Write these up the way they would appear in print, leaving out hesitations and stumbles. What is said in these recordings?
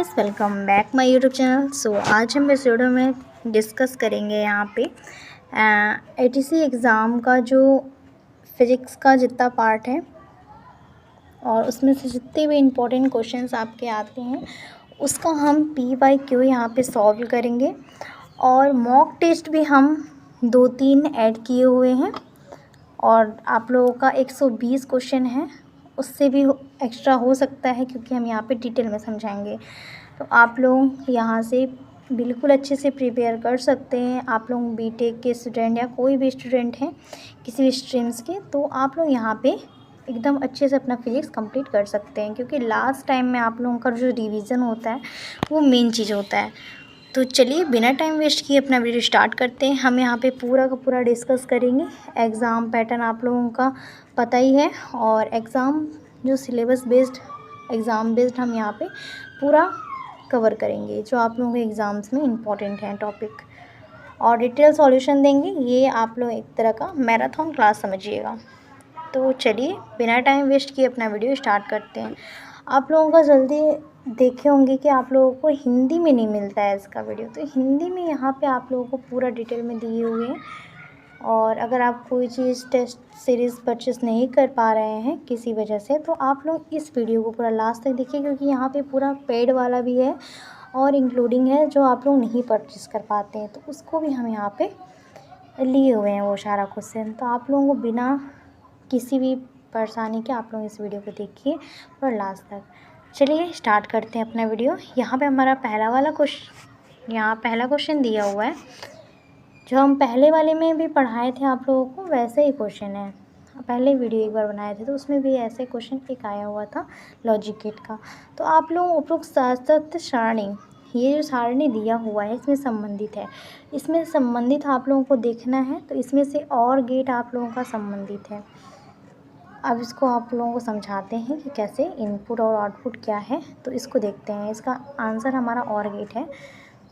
Guys, welcome back my YouTube channel. So आज हम इस वीडियो में डिस्कस करेंगे यहाँ पे एटीसी एग्ज़ाम का जो फिज़िक्स का जितना पार्ट है और उसमें से जितने भी इम्पोर्टेंट क्वेश्चंस आपके आते हैं उसका हम PYQ यहाँ पे सॉल्व करेंगे। और मॉक टेस्ट भी हम 2-3 ऐड किए हुए हैं और आप लोगों का 120 क्वेश्चन है, उससे भी एक्स्ट्रा हो सकता है क्योंकि हम यहाँ पे डिटेल में समझाएंगे। तो आप लोग यहाँ से बिल्कुल अच्छे से प्रिपेयर कर सकते हैं। आप लोग बीटेक के स्टूडेंट या कोई भी स्टूडेंट हैं किसी भी स्ट्रीम्स के, तो आप लोग यहाँ पे एकदम अच्छे से अपना फिजिक्स कंप्लीट कर सकते हैं क्योंकि लास्ट टाइम में आप लोगों का जो रिवीजन होता है वो मेन चीज़ होता है। तो चलिए बिना टाइम वेस्ट किए अपना वीडियो स्टार्ट करते हैं। हम यहाँ पे पूरा का पूरा डिस्कस करेंगे। एग्ज़ाम पैटर्न आप लोगों का पता ही है और एग्ज़ाम जो सिलेबस बेस्ड एग्ज़ाम बेस्ड हम यहाँ पे पूरा कवर करेंगे जो आप लोगों के एग्ज़ाम्स में इम्पॉर्टेंट हैं टॉपिक, और डिटेल सॉल्यूशन देंगे। ये आप लोग एक तरह का मैराथन क्लास समझिएगा। तो चलिए बिना टाइम वेस्ट किए अपना वीडियो स्टार्ट करते हैं। आप लोगों का जल्दी देखे होंगे कि आप लोगों को हिंदी में नहीं मिलता है इसका वीडियो, तो हिंदी में यहाँ पे आप लोगों को पूरा डिटेल में दिए हुए हैं। और अगर आप कोई चीज़ टेस्ट सीरीज़ परचेस नहीं कर पा रहे हैं किसी वजह से, तो आप लोग इस वीडियो को पूरा लास्ट तक देखिए क्योंकि यहाँ पे पूरा पेड वाला भी है और इंक्लूडिंग है जो आप लोग नहीं परचेस कर पाते हैं, तो उसको भी हम यहाँ पे लिए हुए हैं वो सारा क्वेश्चन। तो आप लोगों को बिना किसी भी परेशानी के आप लोग इस वीडियो को देखिए और लास्ट तक। चलिए स्टार्ट करते हैं अपना वीडियो। यहाँ पे हमारा पहला क्वेश्चन दिया हुआ है जो हम पहले वाले में भी पढ़ाए थे आप लोगों को, वैसे ही क्वेश्चन है। पहले वीडियो एक बार बनाए थे तो उसमें भी ऐसे क्वेश्चन एक आया हुआ था लॉजिक गेट का। तो आप लोग उपरोक्त सतत सारणी, ये जो सारणी दिया हुआ है इसमें संबंधित है, इसमें संबंधित आप लोगों को देखना है। तो इसमें से और गेट आप लोगों का संबंधित है। अब इसको आप लोगों को समझाते हैं कि कैसे इनपुट और आउटपुट क्या है, तो इसको देखते हैं। इसका आंसर हमारा और गेट है।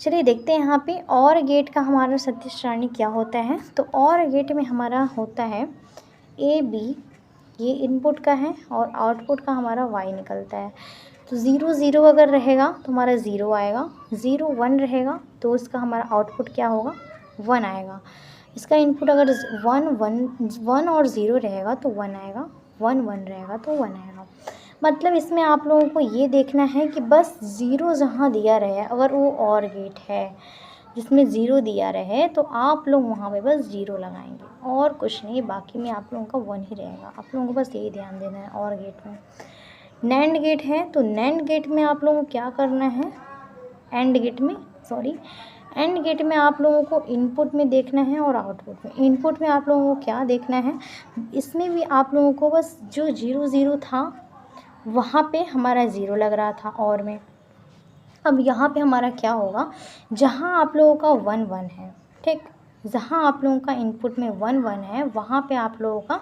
चलिए देखते हैं यहाँ पे और गेट का हमारा सदिश सारणी क्या होता है। तो और गेट में हमारा होता है AB, ये इनपुट का है और आउटपुट का हमारा Y निकलता है। तो 0 0 अगर रहेगा तो हमारा 0 आएगा, 0 1 रहेगा तो इसका हमारा आउटपुट क्या होगा, 1 आएगा। इसका इनपुट अगर 1 और 0 रहेगा तो 1 आएगा, 1 1 रहेगा तो 1 आएगा। मतलब इसमें आप लोगों को ये देखना है कि बस 0 जहाँ दिया रहे, अगर वो और गेट है जिसमें 0 दिया रहे तो आप लोग वहाँ पे बस 0 लगाएंगे और कुछ नहीं, बाकी में आप लोगों का 1 ही रहेगा। आप लोगों को बस यही ध्यान देना है। और गेट में नैंड गेट है तो नैंड गेट में आप लोगों को क्या करना है, एंड गेट में आप लोगों को इनपुट में देखना है और आउटपुट में। इनपुट में आप लोगों को क्या देखना है, इसमें भी आप लोगों को बस जो 0 0 था वहाँ पे हमारा 0 लग रहा था और में। अब यहाँ पे हमारा क्या होगा, जहाँ आप लोगों का 1 1 है, ठीक, जहाँ आप लोगों का इनपुट में 1 1 है वहाँ पे आप लोगों का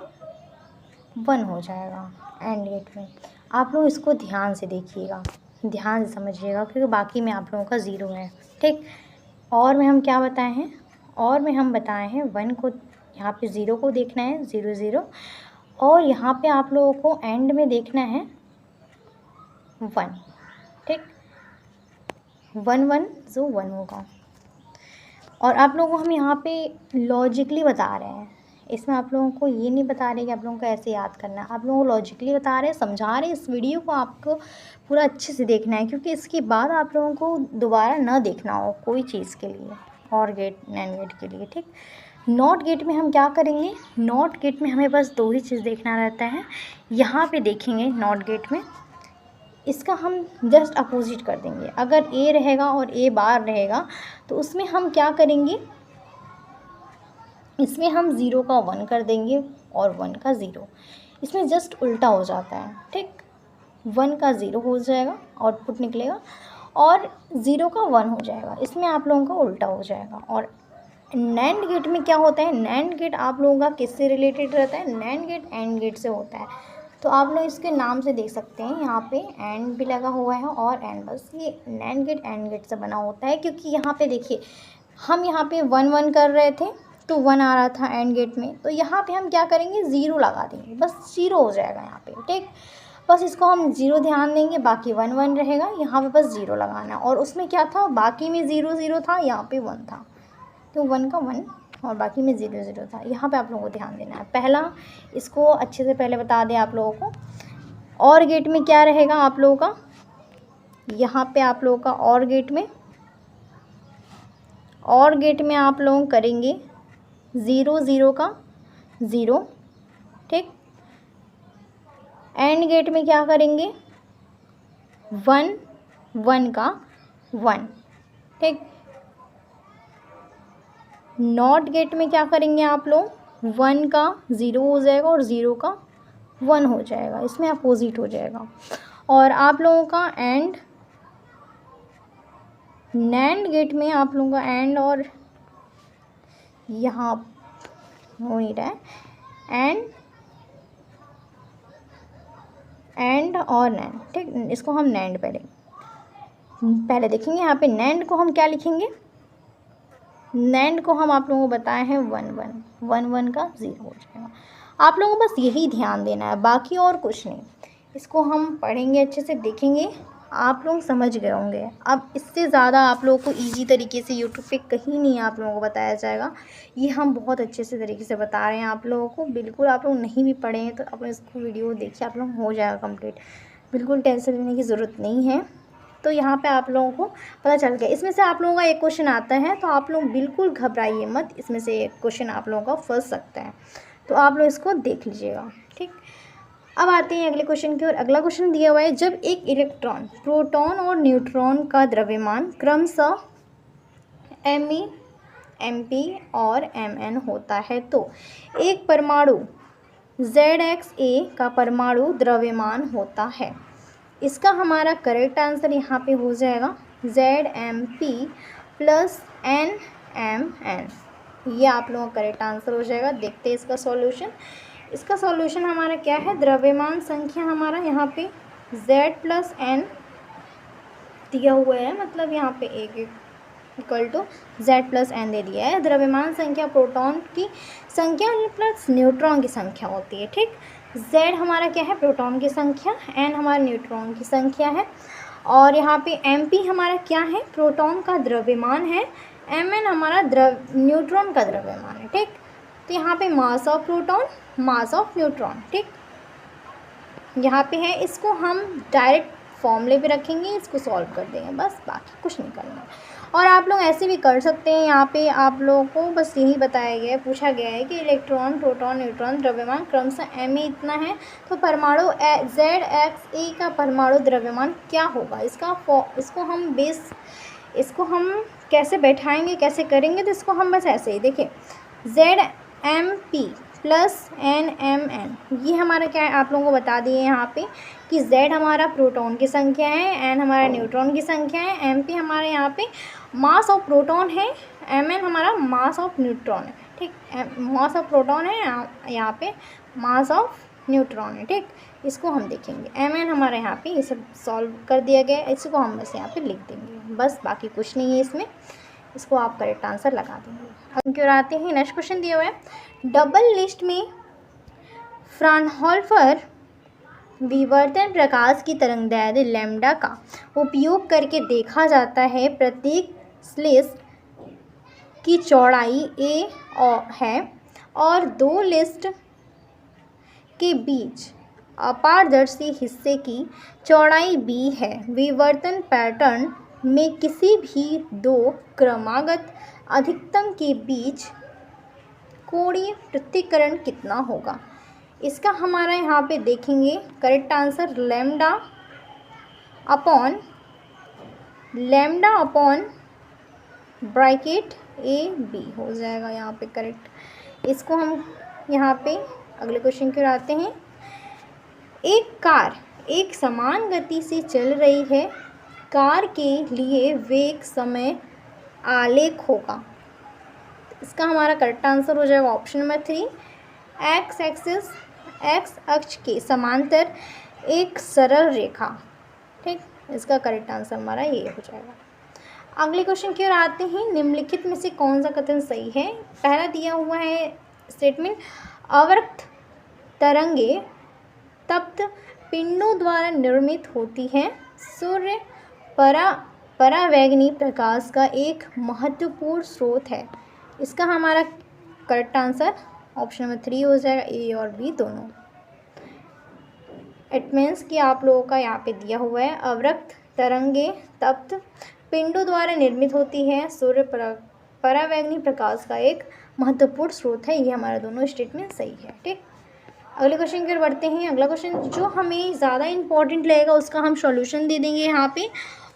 1 हो जाएगा एंड गेट में। आप लोग इसको ध्यान से देखिएगा, ध्यान से समझिएगा क्योंकि बाकी में आप लोगों का 0 है, ठीक। और में हम क्या बताए हैं, और में हम बताए हैं 1 को, यहाँ पे 0 को देखना है 0 0, और यहाँ पे आप लोगों को एंड में देखना है 1, ठीक, 1 1 जो 1 होगा। और आप लोगों को हम यहाँ पे लॉजिकली बता रहे हैं, इसमें आप लोगों को ये नहीं बता रहे कि आप लोगों को ऐसे याद करना है, आप लोगों को लॉजिकली बता रहे हैं, समझा रहे हैं। इस वीडियो को आपको पूरा अच्छे से देखना है क्योंकि इसके बाद आप लोगों को दोबारा ना देखना हो कोई चीज़ के लिए, और गेट नैंड गेट के लिए, ठीक। नॉट गेट में हम क्या करेंगे, नॉट गेट में हमें बस 2 ही चीज़ देखना रहता है। यहाँ पे देखेंगे नॉट गेट में, इसका हम जस्ट अपोजिट कर देंगे। अगर A रहेगा और A बार रहेगा तो उसमें हम क्या करेंगे, इसमें हम 0 का 1 कर देंगे और 1 का 0। इसमें जस्ट उल्टा हो जाता है, ठीक, 1 का 0 हो जाएगा आउटपुट निकलेगा और 0 का 1 हो जाएगा। इसमें आप लोगों का उल्टा हो जाएगा। और नैंड गेट में क्या होता है, नैंड गेट आप लोगों का किससे रिलेटेड रहता है, नैंड गेट एंड गेट से होता है। तो आप लोग इसके नाम से देख सकते हैं, यहाँ पे एंड भी लगा हुआ है और एंड, बस ये नैंड गेट एंड गेट से बना होता है। क्योंकि यहाँ पे देखिए हम यहाँ पे 1 1 कर रहे थे तो 1 आ रहा था एंड गेट में, तो यहाँ पे हम क्या करेंगे 0 लगा देंगे, बस 0 हो जाएगा यहाँ पे, ठीक। बस इसको हम 0 ध्यान देंगे, बाकी 1 1 रहेगा, यहाँ पे बस 0 लगाना है। और उसमें क्या था, बाकी में 0 0 था, यहाँ पे 1 था, तो 1 का 1 और बाकी में 0 0 था। यहाँ पे आप लोगों को ध्यान देना है। पहला इसको अच्छे से पहले बता दें आप लोगों को, और गेट में क्या रहेगा आप लोगों का, यहाँ पे आप लोगों का और गेट में आप लोग करेंगे 0 0 का 0, ठीक। एंड गेट में क्या करेंगे 1 1 का 1, ठीक। नॉट गेट में क्या करेंगे आप लोग, 1 का 0 हो जाएगा और 0 का 1 हो जाएगा, इसमें अपोजिट हो जाएगा। और आप लोगों का एंड नैंड गेट में आप लोगों का एंड और यहाँ हो नहीं रहा है, एंड और नैंड, ठीक। इसको हम नैंड पहले देखेंगे। यहाँ पे नैंड को हम क्या लिखेंगे, नैंड को हम आप लोगों को बताए हैं 1 1 1 1 का 0 हो जाएगा। आप लोगों को बस यही ध्यान देना है, बाकी और कुछ नहीं। इसको हम पढ़ेंगे अच्छे से, देखेंगे, आप लोग समझ गए होंगे। अब इससे ज़्यादा आप लोगों को इजी तरीके से यूट्यूब पे कहीं नहीं आप लोगों को बताया जाएगा। ये हम बहुत अच्छे से तरीके से बता रहे हैं आप लोगों को। बिल्कुल आप लोग नहीं भी पढ़े हैं तो आप इसको वीडियो देखिए, आप लोग हो जाएगा कंप्लीट, बिल्कुल टेंशन लेने की ज़रूरत नहीं है। तो यहाँ पे आप लोगों को पता चल गया। इसमें से आप लोगों का एक क्वेश्चन आता है, तो आप लोग बिल्कुल घबराइए मत, इसमें से एक क्वेश्चन आप लोगों का फंस सकता है, तो आप लोग इसको देख लीजिएगा, ठीक। अब आते हैं अगले क्वेश्चन की ओर। अगला क्वेश्चन दिया हुआ है, जब एक इलेक्ट्रॉन, प्रोटॉन और न्यूट्रॉन का द्रव्यमान क्रमशः me, mp और mn होता है, तो एक परमाणु ZXa का परमाणु द्रव्यमान होता है। इसका हमारा करेक्ट आंसर यहाँ पे हो जाएगा ZMP प्लस NMN। ये आप लोगों का करेक्ट आंसर हो जाएगा। देखते हैं इसका सॉल्यूशन। इसका सॉल्यूशन हमारा क्या है, द्रव्यमान संख्या हमारा यहाँ पे Z प्लस N दिया हुआ है, मतलब यहाँ पे एक equal to Z plus N दे दिया है। द्रव्यमान संख्या प्रोटॉन की संख्या प्लस न्यूट्रॉन की संख्या होती है, ठीक। Z हमारा क्या है, प्रोटॉन की संख्या, N हमारा न्यूट्रॉन की संख्या है, और यहाँ पे MP हमारा क्या है, प्रोटॉन का द्रव्यमान है, Mn हमारा न्यूट्रॉन का द्रव्यमान है, ठीक। तो यहाँ पे mass of proton, mass of neutron, ठीक, यहाँ पे है। इसको हम डायरेक्ट फॉर्मूले पे रखेंगे, इसको सॉल्व कर देंगे, बस बाकी कुछ नहीं करना है। और आप लोग ऐसे भी कर सकते हैं। यहाँ पे आप लोगों को बस यही बताया गया है, पूछा गया है कि इलेक्ट्रॉन, प्रोटॉन, न्यूट्रॉन द्रव्यमान क्रमशः m इतना है, तो परमाणु ZXa का परमाणु द्रव्यमान क्या होगा। इसको हम कैसे बैठाएंगे, कैसे करेंगे, तो इसको हम बस ऐसे ही देखिए, ZMP प्लस NMN, ये हमारा क्या है, आप लोगों को बता दिए यहाँ पे कि Z हमारा प्रोटॉन की संख्या है, N हमारा न्यूट्रॉन की संख्या है, MP हमारे यहाँ पे मास ऑफ प्रोटॉन है, Mn हमारा मास ऑफ न्यूट्रॉन है, ठीक। मास ऑफ प्रोटॉन है, यहाँ पे मास ऑफ न्यूट्रॉन है, ठीक। इसको हम देखेंगे, Mn हमारे यहाँ पे ये सब सॉल्व कर दिया गया है, इसको हम बस यहाँ पे लिख देंगे, बस बाकी कुछ नहीं है इसमें। इसको आप करेक्ट आंसर लगा देंगे। अब क्यों आते हैं, नेक्स्ट क्वेश्चन दिया हुआ है, डबल लिस्ट में फ्राउनहोफर विवर्तन प्रकाश की तरंगदैर्घ्य लैम्डा का उपयोग करके देखा जाता है। प्रत्येक लिस्ट की चौड़ाई a है और दो लिस्ट के बीच अपारदर्शी हिस्से की चौड़ाई b है। विवर्तन पैटर्न में किसी भी दो क्रमागत अधिकतम के बीच कोणीय पृथक्करण कितना होगा। इसका हमारा यहाँ पे देखेंगे correct answer lambda upon bracket A B हो जाएगा यहाँ पे करेक्ट। इसको हम यहाँ पे अगले क्वेश्चन की ओर आते हैं। एक कार एक समान गति से चल रही है। कार के लिए वेग समय आलेख होगा। इसका हमारा करेक्ट आंसर हो जाएगा ऑप्शन नंबर 3, एक्स अक्ष के समांतर एक सरल रेखा, ठीक। इसका करेक्ट आंसर हमारा ये हो जाएगा। अगले क्वेश्चन की ओर आते हैं। निम्नलिखित में से कौन सा कथन सही है। पहला दिया हुआ है स्टेटमेंट, अवरक्त तरंगे तप्त पिंडों द्वारा निर्मित होती है। सूर्य परावैंगनी प्रकाश का एक महत्वपूर्ण स्रोत है। इसका हमारा करेक्ट आंसर ऑप्शन नंबर 3 हो जाएगा, ए और बी दोनों। इट मीन्स कि आप लोगों का यहाँ पे दिया हुआ है अवरक्त तरंगे तप्त पिंडों द्वारा निर्मित होती है। सूर्य परावैंगनी प्रकाश का एक महत्वपूर्ण स्रोत है। ये हमारा दोनों स्टेटमेंट सही है। ठीक, अगले क्वेश्चन की ओर बढ़ते हैं। अगला क्वेश्चन जो हमें ज़्यादा इंपॉर्टेंट लगेगा उसका हम सॉल्यूशन दे देंगे यहाँ पे,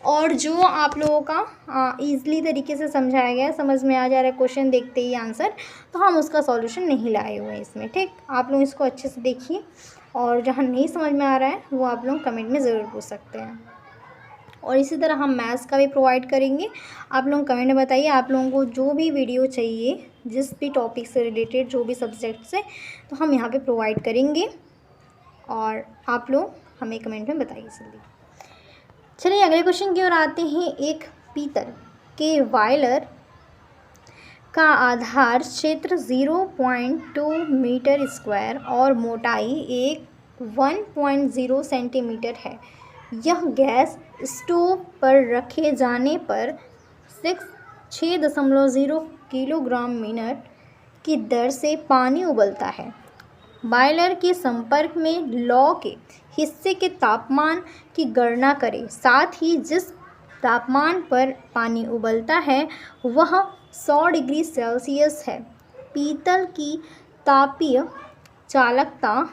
और जो आप लोगों का ईजिली तरीके से समझाया गया है, समझ में आ जा रहा है क्वेश्चन देखते ही आंसर, तो हम उसका सॉल्यूशन नहीं लाए हुए हैं इसमें। ठीक, आप लोग इसको अच्छे से देखिए, और जहाँ नहीं समझ में आ रहा है वो आप लोग कमेंट में ज़रूर पूछ सकते हैं। और इसी तरह हम मैथ्स का भी प्रोवाइड करेंगे। आप लोग कमेंट में बताइए आप लोगों को जो भी वीडियो चाहिए, जिस भी टॉपिक से रिलेटेड, जो भी सब्जेक्ट से, तो हम यहाँ पे प्रोवाइड करेंगे, और आप लोग हमें कमेंट में बताइए जल्दी। चलिए अगले क्वेश्चन की ओर आते हैं। एक पीतल के वायलर का आधार क्षेत्र 0.2 मीटर स्क्वायर और मोटाई 1.0 सेंटीमीटर है। यह गैस स्टोव पर रखे जाने पर 6.0 किलोग्राम मिनट की दर से पानी उबलता है। बॉयलर के संपर्क में लौ के हिस्से के तापमान की गणना करें। साथ ही जिस तापमान पर पानी उबलता है वह 100 डिग्री सेल्सियस है। पीतल की तापीय चालकता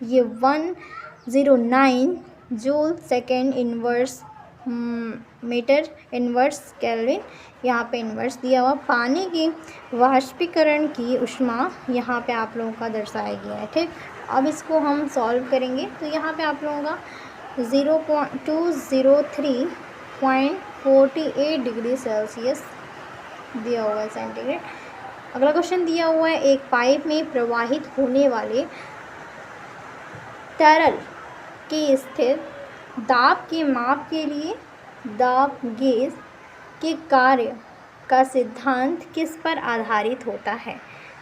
ये 109 joule second inverse metre inverse kelvin, यहाँ पे इनवर्स दिया हुआ। पानी की वाष्पीकरण की ऊष्मा यहाँ पे आप लोगों का दर्शाया गया है। ठीक, अब इसको हम सॉल्व करेंगे, तो यहाँ पे आप लोगों का 203.48 डिग्री सेल्सियस दिया हुआ है सेंटीग्रेड। अगला क्वेश्चन दिया हुआ है। एक पाइप में प्रवाहित होने वाले तरल के स्थिर दाब के माप के लिए दाब गेज के कार्य का सिद्धांत किस पर आधारित होता है?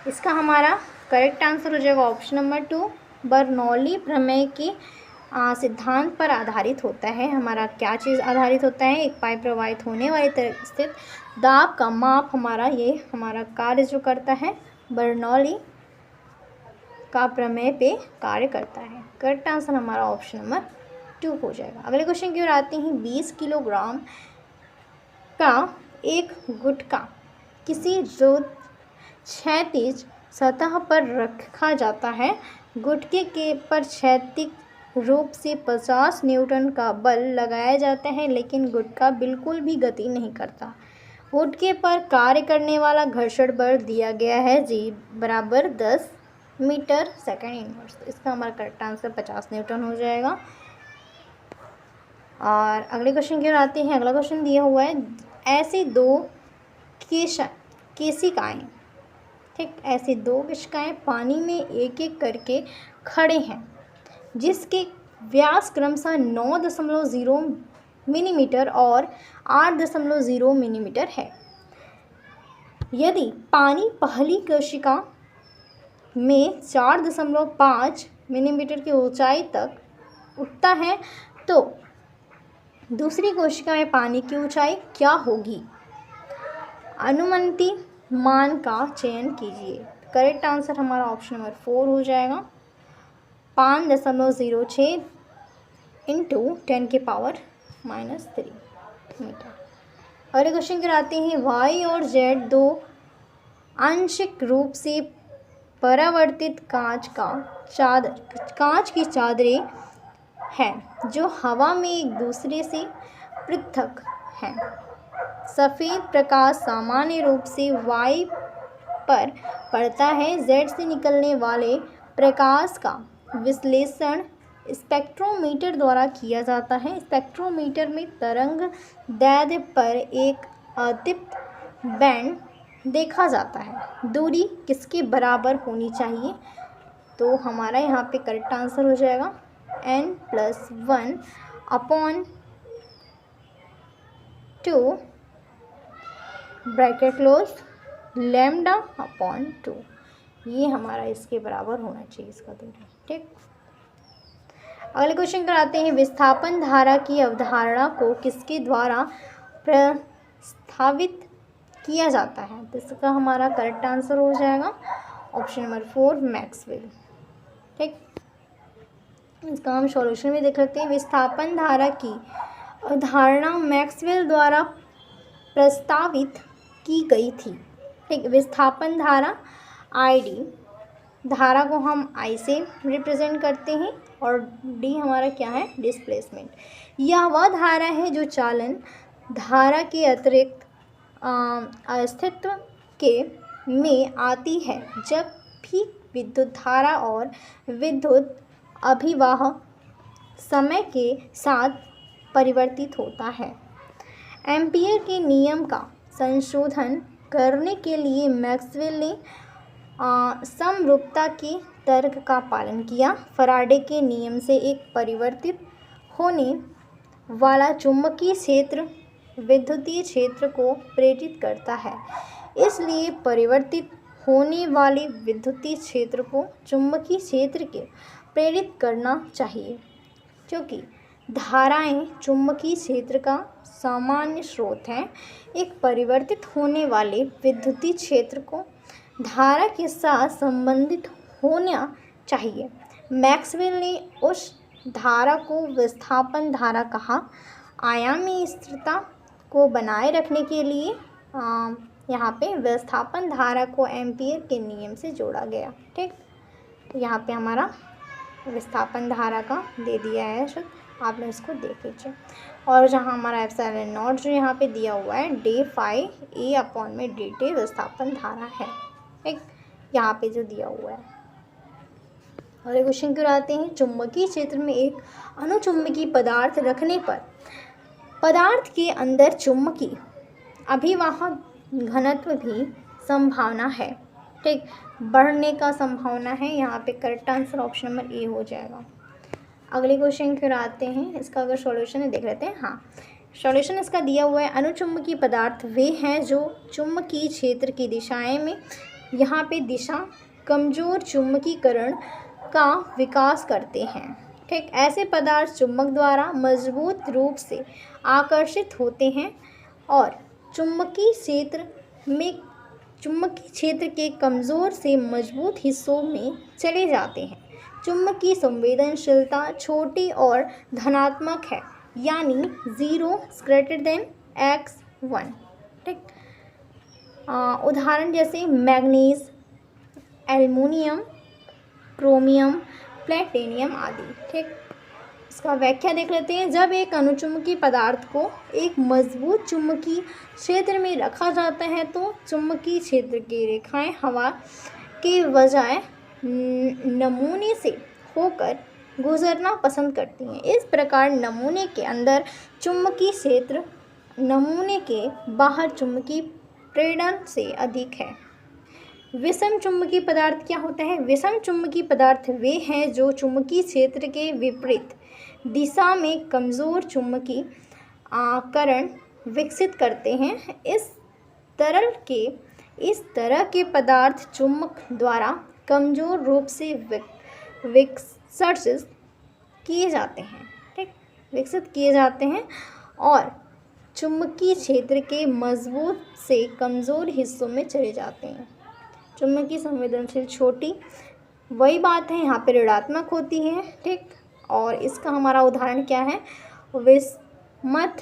इसका हमारा करेक्ट आंसर हो जाएगा ऑप्शन नंबर 2, बर्नौली प्रमेय के सिद्धांत पर आधारित होता है। हमारा क्या चीज़ आधारित होता है? एक पाइप प्रवाहित होने वाले तरल स्थित दाब का माप हमारा कार्य जो करता है बर्नौली का प्रमेय पे कार्य करता है। करेक्ट आंसर हमारा ऑप्शन नंबर 2 हो जाएगा। अगले क्वेश्चन की ओर आते हैं। 20 किलोग्राम का एक गुटका किसी क्षैतिज सतह पर रखा जाता है। गुटके के पर क्षैतिज रूप से 50 न्यूटन का बल लगाया जाता है, लेकिन गुटका बिल्कुल भी गति नहीं करता। गुटके पर कार्य करने वाला घर्षण बल दिया गया है G बराबर 10 मीटर सेकेंड इनवर्स। इसका हमारा करेक्ट आंसर 50 न्यूटन हो जाएगा। और अगले क्वेश्चन की ओर आते हैं। अगला क्वेश्चन दिया हुआ है। ऐसी दो केशिकाएँ, ठीक, ऐसी दो केशिकाएँ पानी में एक एक करके खड़े हैं, जिसके व्यास क्रमशः 9.0 मिलीमीटर और 8.0 मिलीमीटर है। यदि पानी पहली कोशिका में 4.5 मिलीमीटर की ऊंचाई तक उठता है तो दूसरी कोशिका में पानी की ऊंचाई क्या होगी? अनुमानित मान का चयन कीजिए। करेक्ट आंसर हमारा ऑप्शन नंबर 4 हो जाएगा, 5.06 × 10⁻³ मीटर। अगले क्वेश्चन की आते हैं। Y और Z दो आंशिक रूप से परावर्तित कांच की चादरें हैं जो हवा में एक दूसरे से पृथक हैं। सफ़ेद प्रकाश सामान्य रूप से Y पर पड़ता है। Z से निकलने वाले प्रकाश का विश्लेषण स्पेक्ट्रोमीटर द्वारा किया जाता है। स्पेक्ट्रोमीटर में तरंग दैर्ध्य पर एक अदीप्त बैंड देखा जाता है। दूरी किसके बराबर होनी चाहिए? तो हमारा यहाँ पे करेक्ट आंसर हो जाएगा n+1/2 ब्रैकेट क्लोज λ/2। ये हमारा इसके बराबर होना चाहिए इसका दूरी। ठीक, अगले क्वेश्चन कराते हैं, विस्थापन धारा की अवधारणा को किसके द्वारा प्रस्तावित किया जाता है? तो इसका हमारा करेक्ट आंसर हो जाएगा ऑप्शन नंबर 4 मैक्सवेल। ठीक, इसका हम सॉल्यूशन में देख लेते हैं। विस्थापन धारा की अवधारणा मैक्सवेल द्वारा प्रस्तावित की गई थी। ठीक, विस्थापन धारा ID, धारा को हम I से रिप्रेजेंट करते हैं और D हमारा क्या है? डिस्प्लेसमेंट। यह वह धारा है जो चालन धारा के अतिरिक्त अस्तित्व के में आती है जब भी विद्युत धारा और विद्युत अभिवाह समय के साथ परिवर्तित होता है। एम्पीयर के नियम का संशोधन करने के लिए मैक्सवेल ने समरूपता के तर्क का पालन किया। फैराडे के नियम से एक परिवर्तित होने वाला चुंबकीय क्षेत्र विद्युतीय क्षेत्र को प्रेरित करता है, इसलिए परिवर्तित होने वाले विद्युतीय क्षेत्र को चुंबकीय क्षेत्र के प्रेरित करना चाहिए, क्योंकि धाराएं चुंबकीय क्षेत्र का सामान्य स्रोत हैं। एक परिवर्तित होने वाले विद्युतीय क्षेत्र को धारा के साथ संबंधित होना चाहिए। मैक्सवेल ने उस धारा को विस्थापन धारा कहा। आयामी स्थिरता को बनाए रखने के लिए यहाँ पे विस्थापन धारा को एम्पीयर के नियम से जोड़ा गया। ठीक, यहाँ पे हमारा विस्थापन धारा का दे दिया है, तो आप लोग इसको देख लीजिए। और जहाँ हमारा एप्सिलॉन नॉट जो यहाँ पे दिया हुआ है d phi A/dt विस्थापन धारा है। ठीक, यहाँ पे जो दिया हुआ है। और एक क्वेश्चन क्यों आते हैं, चुंबकीय क्षेत्र में एक अनुचुंबकीय पदार्थ रखने पर पदार्थ के अंदर चुंबकीय अभिवाह घनत्व भी संभावना है। ठीक, बढ़ने का संभावना है। यहाँ पे correct answer option number A हो जाएगा। अगले क्वेश्चन क्यों आते हैं, इसका अगर सॉल्यूशन देख लेते हैं। हाँ, सॉल्यूशन इसका दिया हुआ है, अनुचुंबकीय पदार्थ वे हैं जो चुंबकीय क्षेत्र की दिशाएं में यहाँ पे दिशा कमजोर चुंबकीकरण का विकास करते हैं। ठीक, ऐसे पदार्थ चुंबक द्वारा मजबूत रूप से आकर्षित होते हैं और चुंबकीय क्षेत्र के कमज़ोर से मजबूत हिस्सों में चले जाते हैं। चुंबकीय संवेदनशीलता छोटी और धनात्मक है, यानी 0 x1। ठीक, उदाहरण जैसे मैग्नीज, एल्युमिनियम, क्रोमियम, प्लेटिनियम आदि। ठीक, इसका व्याख्या देख लेते हैं। जब एक अनुचुंबकीय पदार्थ को एक मजबूत चुंबकीय क्षेत्र में रखा जाता है तो चुंबकीय क्षेत्र की रेखाएं हवा के बजाय नमूने से होकर गुजरना पसंद करती हैं। इस प्रकार नमूने के अंदर चुंबकीय क्षेत्र नमूने के बाहर चुंबकीय प्रेरण से अधिक है। विषम चुंबकीय पदार्थ क्या होता है? विषम चुंबकीय पदार्थ वे हैं जो चुंबकीय क्षेत्र के विपरीत दिशा में कमज़ोर चुंबकीय करण विकसित करते हैं। इस तरह के पदार्थ चुंबक द्वारा कमज़ोर रूप से विकसित किए जाते हैं। ठीक, विकसित किए जाते हैं और चुंबकीय क्षेत्र के मजबूत से कमज़ोर हिस्सों में चले जाते हैं। चुंबकीय संवेदनशील छोटी वही बात है, यहाँ पे ऋणात्मक होती है। ठीक, और इसका हमारा उदाहरण क्या है? विस्मत,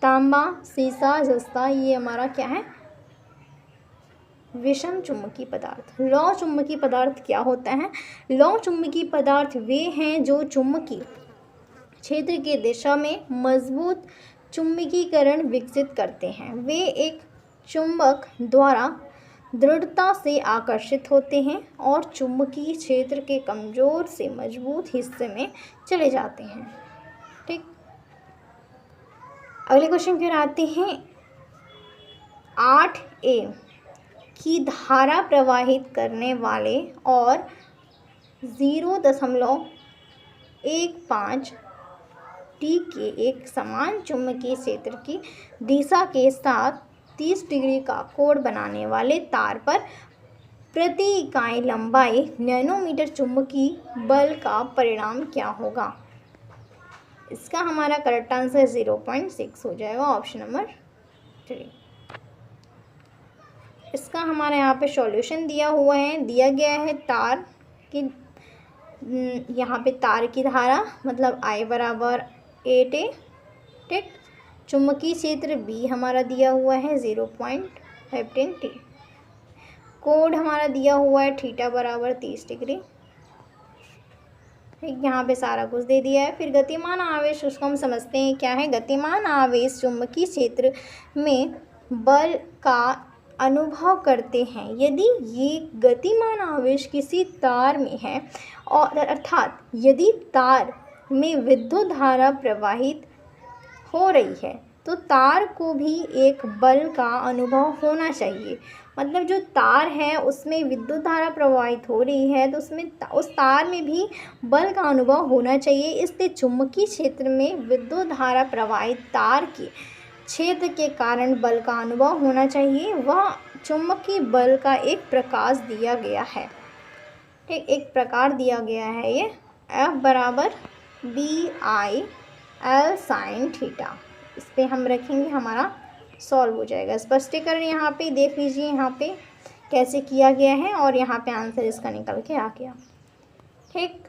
तांबा, सीसा, जस्ता, ये हमारा क्या है? विषम चुंबकीय पदार्थ। लौह चुंबकीय पदार्थ क्या होता है? लौह चुंबकीय पदार्थ वे हैं जो चुंबकीय क्षेत्र की दिशा में मजबूत चुंबकीकरण विकसित करते हैं। वे एक चुंबक द्वारा दृढ़ता से आकर्षित होते हैं और चुंबकीय क्षेत्र के कमज़ोर से मजबूत हिस्से में चले जाते हैं। ठीक, अगले क्वेश्चन की ओर आते हैं। 8A की धारा प्रवाहित करने वाले और 0.15 T के एक समान चुंबकीय क्षेत्र की दिशा के साथ 30 डिग्री का कोण बनाने वाले तार पर प्रति इकाई लंबाई नैनोमीटर चुंबकीय बल का परिणाम क्या होगा? इसका हमारा करेक्ट आंसर 0.6 हो जाएगा, ऑप्शन नंबर 3। इसका हमारे यहाँ पे सॉल्यूशन दिया हुआ है, दिया गया है तार की, यहाँ पे तार की धारा मतलब I बराबर 8A, ठीक। चुंबकीय क्षेत्र B हमारा दिया हुआ है 0.15 T। कोड हमारा दिया हुआ है थीटा बराबर 30 डिग्री, ठीक। यहाँ पे सारा कुछ दे दिया है। फिर गतिमान आवेश, उसको हम समझते हैं क्या है। गतिमान आवेश चुंबकीय क्षेत्र में बल का अनुभव करते हैं। यदि ये गतिमान आवेश किसी तार में है और अर्थात यदि तार में विद्युत धारा प्रवाहित हो रही है तो तार को भी एक बल का अनुभव होना चाहिए। मतलब जो तार है उसमें विद्युत धारा प्रवाहित हो रही है तो उसमें उस तार में भी बल का अनुभव होना चाहिए। इसलिए चुंबकीय क्षेत्र में विद्युत धारा प्रवाहित तार के क्षेत्र के कारण बल का अनुभव होना चाहिए। वह चुंबकीय बल का एक प्रकार दिया गया है, ठीक। एक प्रकार दिया गया है ये F बराबर BI L sin थीटा। इस पर हम रखेंगे, हमारा सॉल्व हो जाएगा। स्पष्टीकरण यहाँ पे देख लीजिए, यहाँ पे कैसे किया गया है और यहाँ पे आंसर इसका निकल के आ गया, ठीक।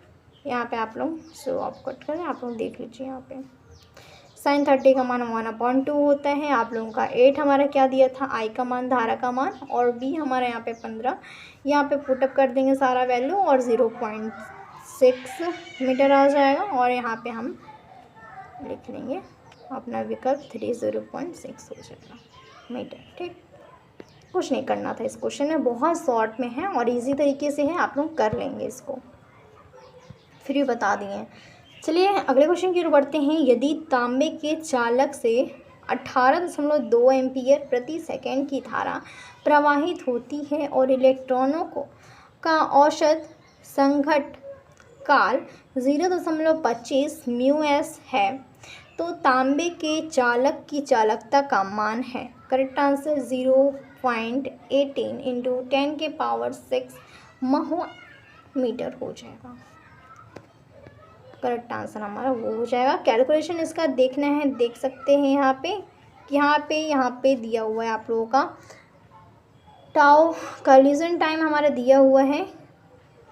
यहाँ पे आप लोग सो ऑफ कट करें, आप लोग देख लीजिए। यहाँ पे sin 30 का मान 1/2 होता है। आप लोगों का 8 हमारा क्या दिया था, I का मान, धारा का मान, और B हमारा यहाँ पे 15। यहाँ पे पुटअप कर देंगे सारा वैल्यू और 0.6 मीटर आ जाएगा। और यहाँ पे हम लिख लेंगे अपना विकल्प 3, 0.6 हो जाएगा मीटर, ठीक। कुछ नहीं करना था इस क्वेश्चन में, बहुत शॉर्ट में है और इजी तरीके से है, आप लोग कर लेंगे इसको, फिर बता दिए। चलिए अगले क्वेश्चन की ओर बढ़ते हैं। यदि तांबे के चालक से 18.2 एम्पीयर प्रति सेकंड की धारा प्रवाहित होती है और इलेक्ट्रॉनों का औसत संघट्ट काल 0.25 μs है तो तांबे के चालक की चालकता का मान है। करेक्ट आंसर 0.18 इंटू 10⁻⁶ महो मीटर हो जाएगा। करेक्ट आंसर हमारा वो हो जाएगा। कैलकुलेशन इसका देखना है, देख सकते हैं यहाँ पे दिया हुआ है आप लोगों का टाउ कॉलिजन टाइम हमारा दिया हुआ है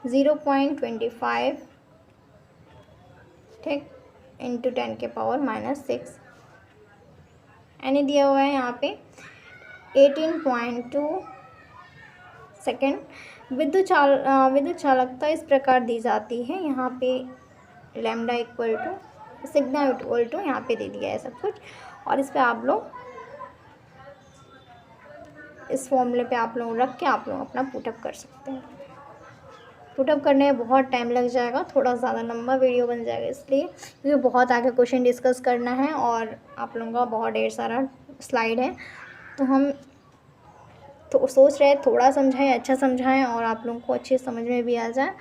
0.25, ठीक, इंटू 10⁻⁻⁶। यानी दिया हुआ है यहाँ पे 18.2 सेकेंड। विद्युत चालकता इस प्रकार दी जाती है। यहाँ पे lambda equal to sigma equal to यहाँ पे दे दिया है सब कुछ, और इस पे आप लोग इस फॉर्मूले पे आप लोग रख के आप लोग अपना पुटअप कर सकते हैं। पुटअप करने में बहुत टाइम लग जाएगा, थोड़ा ज़्यादा लंबा वीडियो बन जाएगा इसलिए, क्योंकि बहुत आगे क्वेश्चन डिस्कस करना है और आप लोगों का बहुत ढेर सारा स्लाइड है। तो हम तो सोच रहे हैं थोड़ा समझाएं, अच्छा समझाएं और आप लोगों को अच्छे समझ में भी आ जाए।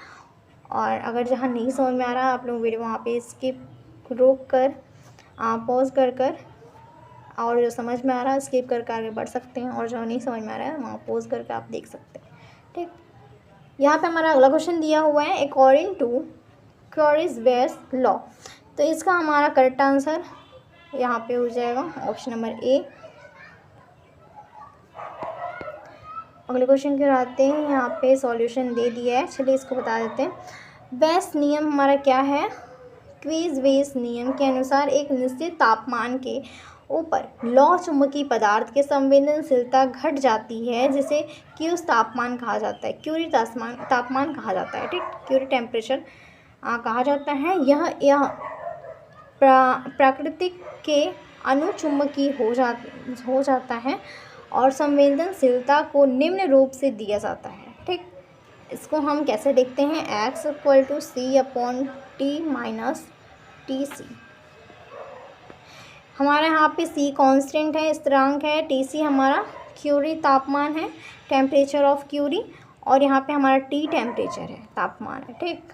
और अगर जहाँ नहीं समझ में आ रहा आप लोग वीडियो वहाँ पे स्किप रोक कर पॉज कर और जो समझ में आ रहा है स्किप करके आगे बढ़ सकते हैं, और जो नहीं समझ में आ रहा है वहाँ पॉज करके आप देख सकते हैं, ठीक। यहाँ पे हमारा अगला क्वेश्चन दिया हुआ है अकॉर्डिंग टू क्यूरीज लॉ। तो इसका हमारा करेक्ट आंसर यहाँ पे हो जाएगा ऑप्शन नंबर ए। अगले क्वेश्चन की ओर आते हैं। यहाँ पे सॉल्यूशन दे दिया है, चलिए इसको बता देते हैं। वेस नियम हमारा क्या है, क्वीज वेस नियम के अनुसार एक निश्चित तापमान के ऊपर लौह चुंबकीय पदार्थ की संवेदनशीलता घट जाती है जिसे क्यूरी तापमान कहा जाता है, क्यूरी तापमान कहा जाता है, ठीक, क्यूरी टेम्परेचर कहा जाता है। यह प्राकृतिक के अनुचुंबकीय हो जाता है और संवेदनशीलता को निम्न रूप से दिया जाता है, ठीक। इसको हम कैसे देखते हैं, x = c/t - Tc। हमारे यहाँ पे c कांस्टेंट है, स्थिरांक है, Tc हमारा क्यूरी तापमान है, टेम्परेचर ऑफ क्यूरी, और यहाँ पे हमारा T टेम्परेचर है, तापमान है, ठीक।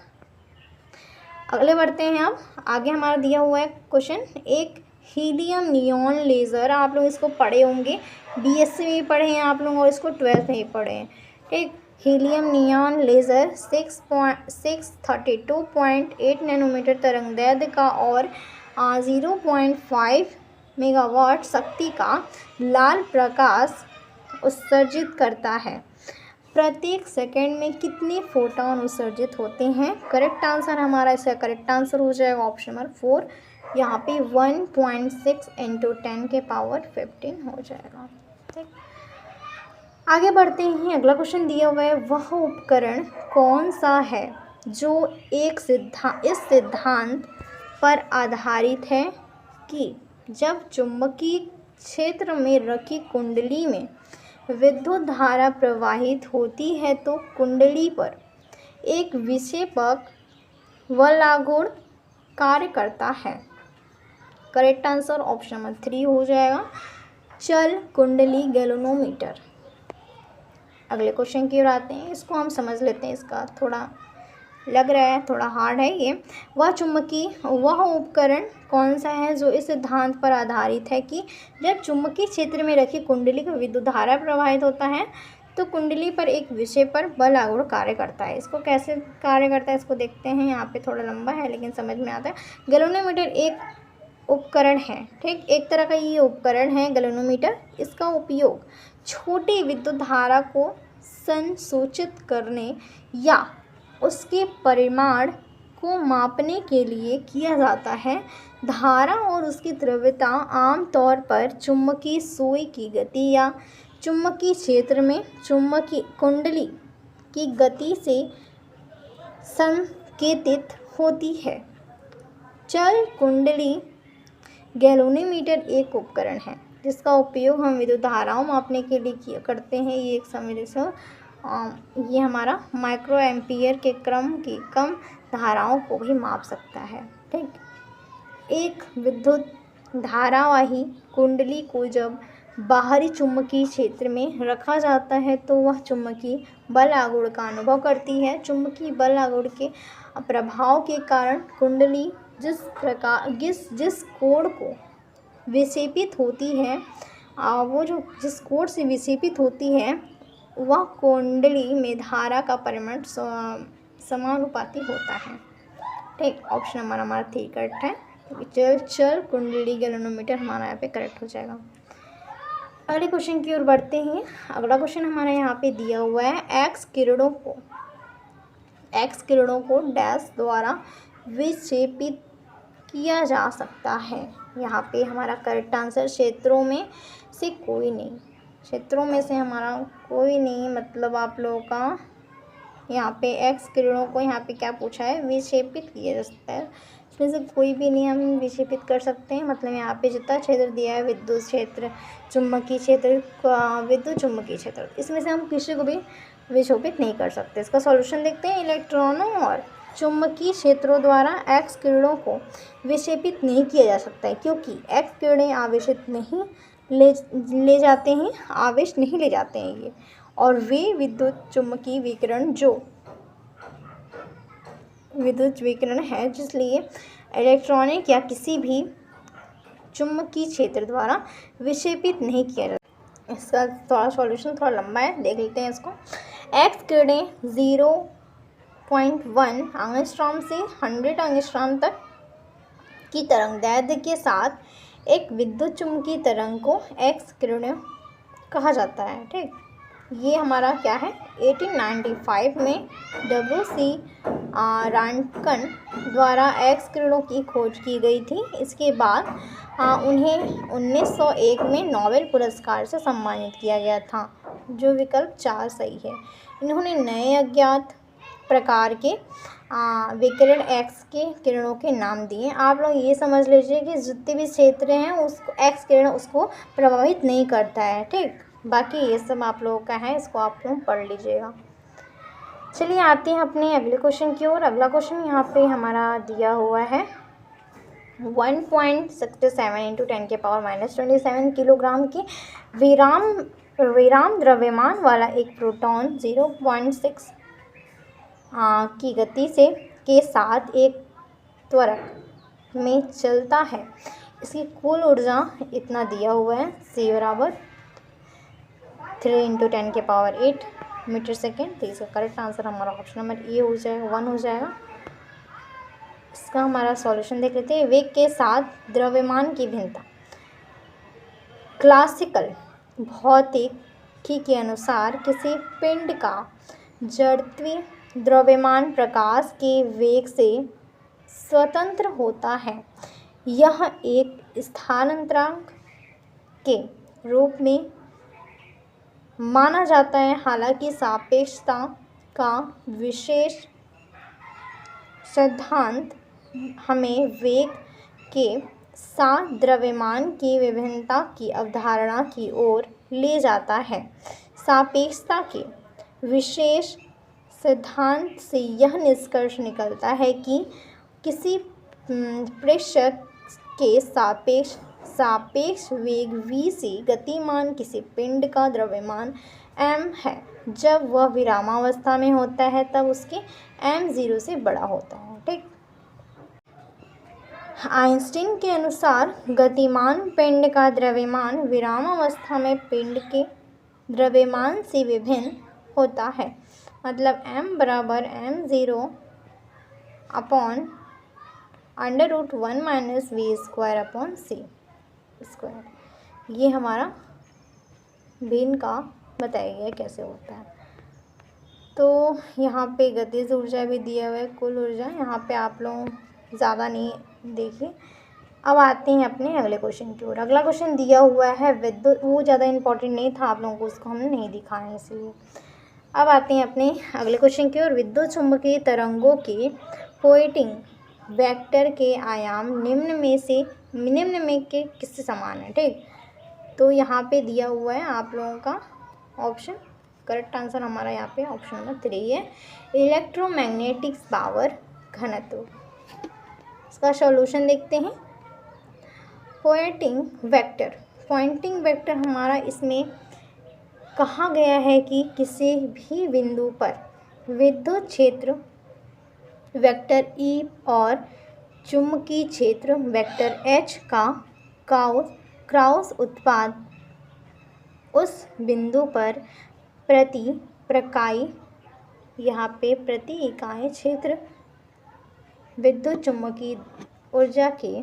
अगले बढ़ते हैं। अब आगे हमारा दिया हुआ है क्वेश्चन, एक हीलियम नियॉन लेज़र, आप लोग इसको पढ़े होंगे, BSc में भी पढ़े हैं आप लोग और इसको 12th में भी पढ़े हैं, ठीक। हीलियम नियॉन लेज़र 632.8 नैनोमीटर तरंगदैर्ध्य का और 0.5 मेगावाट शक्ति का लाल प्रकाश उत्सर्जित करता है। प्रत्येक सेकंड में कितने फोटॉन उत्सर्जित होते हैं? करेक्ट आंसर हमारा इसका करेक्ट आंसर हो जाएगा ऑप्शन नंबर 4, यहाँ पे 1.6 × 10⁻15 हो जाएगा। ठीक, आगे बढ़ते हैं। अगला क्वेश्चन दिया हुआ है, वह उपकरण कौन सा है जो इस सिद्धांत पर आधारित है कि जब चुंबकीय क्षेत्र में रखी कुंडली में विद्युत धारा प्रवाहित होती है तो कुंडली पर एक विक्षेपक वलयाघूर्ण कार्य करता है? करेक्ट आंसर ऑप्शन नंबर 3 हो जाएगा, चल कुंडली गैल्वेनोमीटर। अगले क्वेश्चन की ओर आते हैं, इसको हम समझ लेते हैं, इसका थोड़ा लग रहा है थोड़ा हार्ड है ये। वह उपकरण कौन सा है जो इस सिद्धांत पर आधारित है कि जब चुंबकीय क्षेत्र में रखी कुंडली का विद्युत धारा प्रवाहित होता है तो कुंडली पर एक विषय पर बल आघूर्ण कार्य करता है? इसको कैसे कार्य करता है इसको देखते हैं। यहाँ पे थोड़ा लंबा है लेकिन समझ में आता है। गैल्वेनोमीटर एक उपकरण है, ठीक, एक तरह का ये उपकरण है गैल्वेनोमीटर। इसका उपयोग छोटी विद्युत धारा को संसूचित करने या उसके परिमाण को मापने के लिए किया जाता है। धारा और उसकी द्रव्यता आमतौर पर चुंबकीय सुई की गति या चुंबकीय क्षेत्र में चुंबकीय कुंडली की गति से संकेतित होती है। चल कुंडली गैल्वेनोमीटर एक उपकरण है जिसका उपयोग हम विद्युत धाराओं मापने के लिए करते हैं। ये एक संवेदनशील ये हमारा माइक्रो एम्पियर के क्रम की कम धाराओं को भी माप सकता है। ठीक, एक विद्युत धारावाही कुंडली को जब बाहरी चुंबकीय क्षेत्र में रखा जाता है तो वह चुंबकीय बल आघूर्ण का अनुभव करती है। चुंबकीय बल आघूर्ण के प्रभाव के कारण कुंडली जिस कोण को विक्षेपित होती है जिस कोण से विक्षेपित होती है वह कुंडली में धारा का परिमाण समानुपाती होता है। ठीक, ऑप्शन नंबर हमारा 3 करेक्ट है। चल कुंडली गैल्वेनोमीटर हमारा यहाँ पे करेक्ट हो जाएगा। अगले क्वेश्चन की ओर बढ़ते हैं। अगला क्वेश्चन हमारा यहाँ पे दिया हुआ है, एक्स किरणों को डैश द्वारा विक्षेपित किया जा सकता है? यहाँ पे हमारा करेक्ट आंसर क्षेत्रों में से कोई नहीं। क्षेत्रों में से हमारा कोई नहीं मतलब आप लोगों का यहाँ पे एक्स किरणों को यहाँ पे क्या पूछा है, विक्षेपित किया जा सकता है। इसमें से कोई भी नहीं हम विक्षेपित कर सकते हैं। मतलब यहाँ पे जितना क्षेत्र दिया है विद्युत क्षेत्र, चुंबकीय क्षेत्र, विद्युत चुंबकीय क्षेत्र, इसमें से हम किसी को भी विक्षेपित नहीं कर सकते। इसका सॉल्यूशन देखते हैं। इलेक्ट्रॉनों और चुंबकीय क्षेत्रों द्वारा एक्स किरणों को विक्षेपित नहीं किया जा सकता है क्योंकि एक्स किरणें आवेशित नहीं ले जाते हैं, आवेश नहीं ले जाते हैं ये, और वे विद्युत चुंबकीय विकिरण है जिसलिए इलेक्ट्रॉनिक या किसी भी चुंबकीय क्षेत्र द्वारा विक्षेपित नहीं किया जाता। इसका थोड़ा सॉल्यूशन थोड़ा लंबा है, देख लेते हैं इसको। एक्स किरणें 0.1 एंगस्ट्रॉम से 100 एंगस्ट्रॉम तक की तरंगदैर्घ्य के साथ एक विद्युत चुंबकीय तरंग को एक्स किरणें कहा जाता है। ठीक, ये हमारा क्या है, 1895 में W.C. रांटकन द्वारा एक्स किरणों की खोज की गई थी। इसके बाद उन्हें 1901 में नोबेल पुरस्कार से सम्मानित किया गया था, जो विकल्प 4 सही है। इन्होंने नए अज्ञात प्रकार के विकिरण एक्स के किरणों के नाम दिए। आप लोग ये समझ लीजिए कि जितने भी क्षेत्र हैं उसको एक्स किरण उसको प्रभावित नहीं करता है। ठीक, बाकी ये सब आप लोगों का है, इसको आप लोग पढ़ लीजिएगा। चलिए आते हैं अपने अगले क्वेश्चन की ओर। अगला क्वेश्चन यहाँ पे हमारा दिया हुआ है 1.67 × 10⁻⁻27 किलोग्राम की विराम द्रव्यमान वाला एक प्रोटॉन 0.6 की गति के साथ एक त्वरक में चलता है। इसकी कुल ऊर्जा इतना दिया हुआ है, C = 3 × 10⁸ मीटर सेकेंड। तो इसका करेक्ट आंसर हमारा ऑप्शन नंबर ए हो जाएगा, 1 हो जाएगा। इसका हमारा सॉल्यूशन देख लेते हैं। वेग के साथ द्रव्यमान की भिन्नता। क्लासिकल भौतिकी के अनुसार किसी पिंड का जड़त्वीय द्रव्यमान प्रकाश के वेग से स्वतंत्र होता है। यह एक स्थानांतरांक के रूप में माना जाता है। हालांकि सापेक्षता का विशेष सिद्धांत हमें वेग के साथ द्रव्यमान की विभिन्नता की अवधारणा की ओर ले जाता है। सापेक्षता के विशेष सिद्धांत से यह निष्कर्ष निकलता है कि किसी पृष्ठ के सापेक्ष वेग v से गतिमान किसी पिंड का द्रव्यमान m है। जब वह विरामावस्था में होता है तब उसके m 0 से बड़ा होता है। ठीक। आइंस्टीन के अनुसार गतिमान पिंड का द्रव्यमान विरामावस्था में पिंड के द्रव्यमान से विभिन्न होता है। मतलब m बराबर m0 upon √1 - v² upon c²। ये हमारा भिन्न का बताया गया कैसे होता है। तो यहाँ पे गतिज ऊर्जा भी दिया हुआ है, कुल ऊर्जा। यहाँ पे आप लोग ज़्यादा नहीं देखिए। अब आते हैं अपने अगले क्वेश्चन की ओर। अगला क्वेश्चन दिया हुआ है विद्युत, वो ज़्यादा इम्पोर्टेंट नहीं था, आप लोगों को उसको हमने नहीं दिखाया है इसलिए। अब आते हैं अपने अगले क्वेश्चन की ओर। विद्युत चुम्बकीय तरंगों के पॉइंटिंग वेक्टर के आयाम निम्न में के किससे समान है। ठीक। तो यहाँ पे दिया हुआ है आप लोगों का ऑप्शन, करेक्ट आंसर हमारा यहाँ पे ऑप्शन नंबर 3 है, इलेक्ट्रोमैग्नेटिक पावर घनत्व। इसका सॉल्यूशन देखते हैं। पॉइंटिंग वेक्टर हमारा इसमें कहा गया है कि किसी भी बिंदु पर विद्युत क्षेत्र वेक्टर E और चुंबकीय क्षेत्र वेक्टर H का क्रॉस उत्पाद उस बिंदु पर यहाँ पे प्रति इकाई क्षेत्र विद्युत चुम्बकीय ऊर्जा के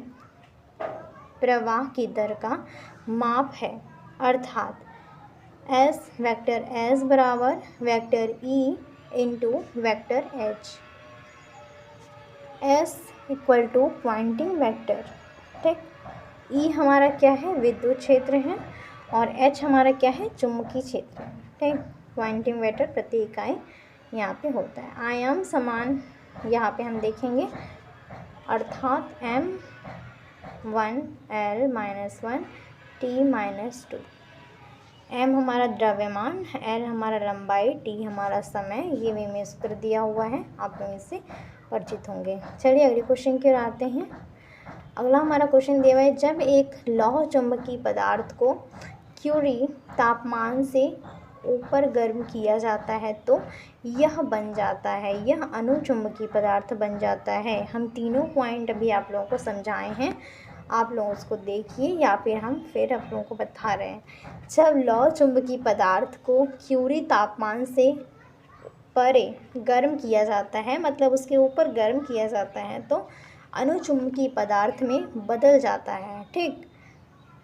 प्रवाह की दर का माप है। अर्थात वेक्टर S बराबर vector E into vector H। S equal to pointing vector. ठीक। E हमारा क्या है, विद्युत क्षेत्र है, और H हमारा क्या है, चुंबकीय क्षेत्र है। ठीक। पॉइंटिंग वेक्टर प्रति इकाई यहाँ पे होता है। आयाम समान यहाँ पे हम देखेंगे, अर्थात m1 l-1 t-2। m हमारा द्रव्यमान, l हमारा लंबाई, t हमारा समय। ये भी में सूत्र दिया हुआ है, आप लोग इससे परिचित होंगे। चलिए अगले क्वेश्चन की ओर आते हैं। अगला हमारा क्वेश्चन दिया हुआ है, जब एक लौह चुंबकीय पदार्थ को क्यूरी तापमान से ऊपर गर्म किया जाता है तो यह बन जाता है, यह अणुचुंबकीय पदार्थ बन जाता है। हम तीनों पॉइंट अभी आप लोगों को समझाए हैं, आप लोग उसको देखिए या फिर आप लोगों को बता रहे हैं। जब लौह चुंबकीय पदार्थ को क्यूरी तापमान से परे गर्म किया जाता है, मतलब उसके ऊपर गर्म किया जाता है, तो अणुचुंबकीय पदार्थ में बदल जाता है। ठीक।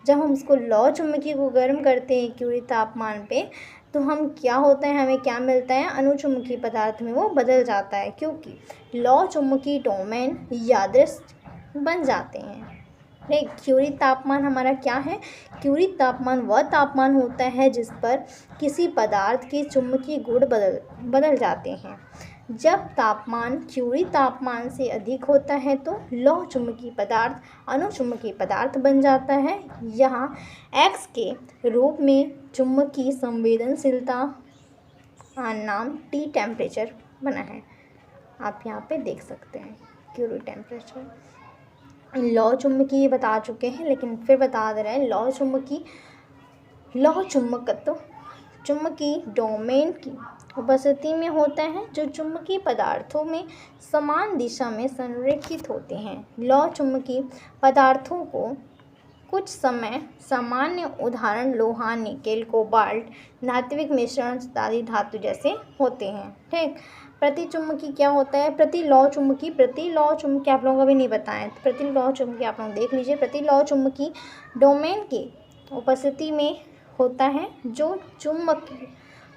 जब हम उसको लौह चुंबकीय को गर्म करते हैं क्यूरी तापमान पे, तो हम क्या होता है, हमें क्या मिलता है, अणुचुंबकीय पदार्थ में वो बदल जाता है, क्योंकि लौह चुंबकीय डोमेन यादृच्छिक बन जाते हैं। नहीं, क्यूरी तापमान हमारा क्या है, क्यूरी तापमान वह तापमान होता है जिस पर किसी पदार्थ के चुंबकीय गुण बदल जाते हैं। जब तापमान क्यूरी तापमान से अधिक होता है तो लौह चुंबकीय पदार्थ अणुचुंबकीय पदार्थ बन जाता है। यहाँ x के रूप में चुंबकीय संवेदनशीलता नाम T टेम्परेचर बना है, आप यहाँ पे देख सकते हैं क्यूरी टेम्परेचर। लौह चुंबकीय बता चुके हैं, लेकिन फिर बता दे रहे हैं, लौह चुंबकत्व चुंबकीय डोमेन की उपस्थिति में होता है जो चुंबकीय पदार्थों में समान दिशा में संरेखित होते हैं। लौह चुंबकीय पदार्थों को कुछ समय सामान्य उदाहरण लोहा, निकेल, कोबाल्ट, धात्विक मिश्रण आदि धातु जैसे होते हैं। ठीक। प्रतिचुम्बकी क्या होता है? प्रतिलौ चुम्बकी आप लोगों को भी नहीं बताएं, प्रतिलौ चुम्बकी आप लोग देख लीजिए। प्रतिलौ चुम्बकी डोमेन की उपस्थिति में होता है जो चुम्बकीय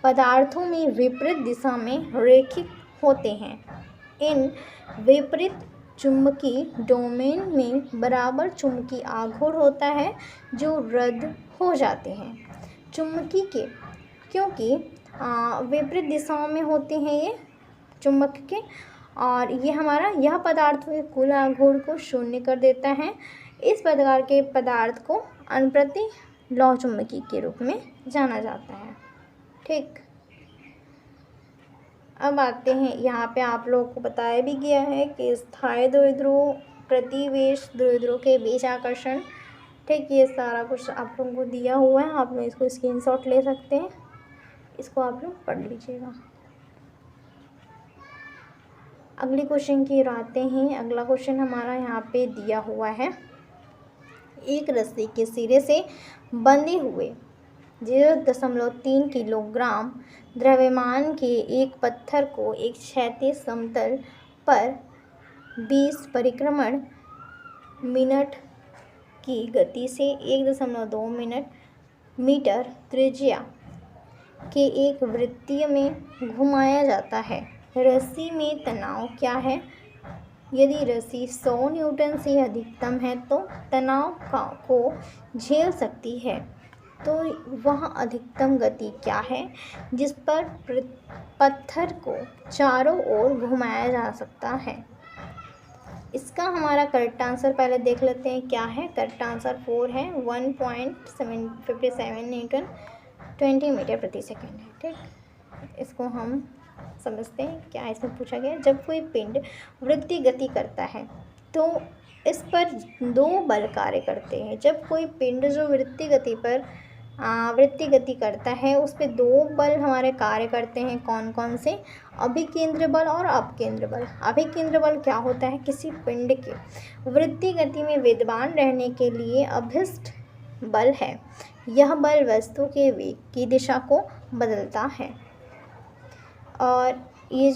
पदार्थों में विपरीत दिशा में रेखित होते हैं। इन विपरीत चुम्बकीय डोमेन में बराबर चुम्बकीय आघूर्ण होता है जो रद्द हो जाते हैं। चुम्बकीय के क्योंकि विपरीत दिशाओं में होते हैं ये चुम्बक के, और ये हमारा यह पदार्थों के कुल आघूर्ण को शून्य कर देता है। इस प्रकार के पदार्थ को अनुप्रतिलौ चुम्बकीय के रूप में जाना जाता है। ठीक, अब आते हैं यहाँ पे आप लोगों को बताया भी गया है कि स्थायी द्विध्रुव प्रतिवेश द्विध्रुव के बीच आकर्षण। ठीक, ये सारा कुछ आप लोगों को दिया हुआ है, आप लोग इसको स्क्रीनशॉट ले सकते हैं, इसको आप लोग पढ़ लीजिएगा। अगले क्वेश्चन की ओर आते हैं। अगला क्वेश्चन हमारा यहाँ पे दिया हुआ है, एक रस्सी के सिरे से बंधे हुए 0.3 किलोग्राम द्रव्यमान के एक पत्थर को एक क्षैतिज समतल पर 20 परिक्रमण मिनट की गति से 1.2 मीटर त्रिज्या के एक वृत्तीय में घुमाया जाता है। रस्सी में तनाव क्या है? यदि रस्सी 100 न्यूटन से अधिकतम है तो तनाव को झेल सकती है, तो वह अधिकतम गति क्या है जिस पर पत्थर को चारों ओर घुमाया जा सकता है? इसका हमारा करेक्ट आंसर पहले देख लेते हैं क्या है। करेक्ट आंसर 4 है, 1.57 न्यूटन 20 मीटर प्रति सेकेंड है। ठीक, इसको हम समझते हैं क्या इसमें पूछा गया। जब कोई पिंड वृत्तीय गति करता है तो इस पर 2 बल कार्य करते हैं। जब कोई पिंड जो वृत्तीय गति करता है उस पर 2 बल हमारे कार्य करते हैं। कौन कौन से? अभिकेंद्र बल और अपकेंद्र बल। अभिकेंद्र बल क्या होता है? किसी पिंड के वृत्तीय गति में विद्यमान रहने के लिए अभिष्ट बल है। यह बल वस्तु के वेग की दिशा को बदलता है। और ये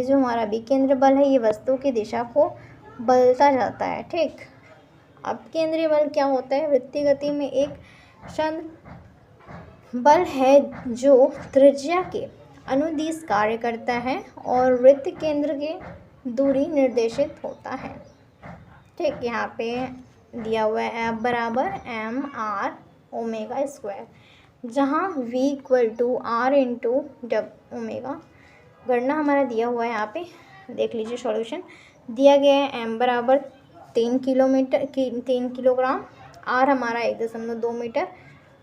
जो हमारा विकेंद्र बल है ये वस्तु की दिशा को बदलता जाता है। ठीक, अपकेंद्रीय बल क्या होता है? वृत्तीय गति में एक क्षण बल है जो त्रिज्या के अनुदिश कार्य करता है और वृत्त केंद्र की दूरी निर्देशित होता है। ठीक, यहाँ पे दिया हुआ है F बराबर mr ओमेगा स्क्वायर, जहाँ V equal to R into omega. गणना हमारा दिया हुआ है, यहाँ पे देख लीजिए सॉल्यूशन दिया गया है। m बराबर 3 किलोग्राम, R हमारा 1.2 मीटर,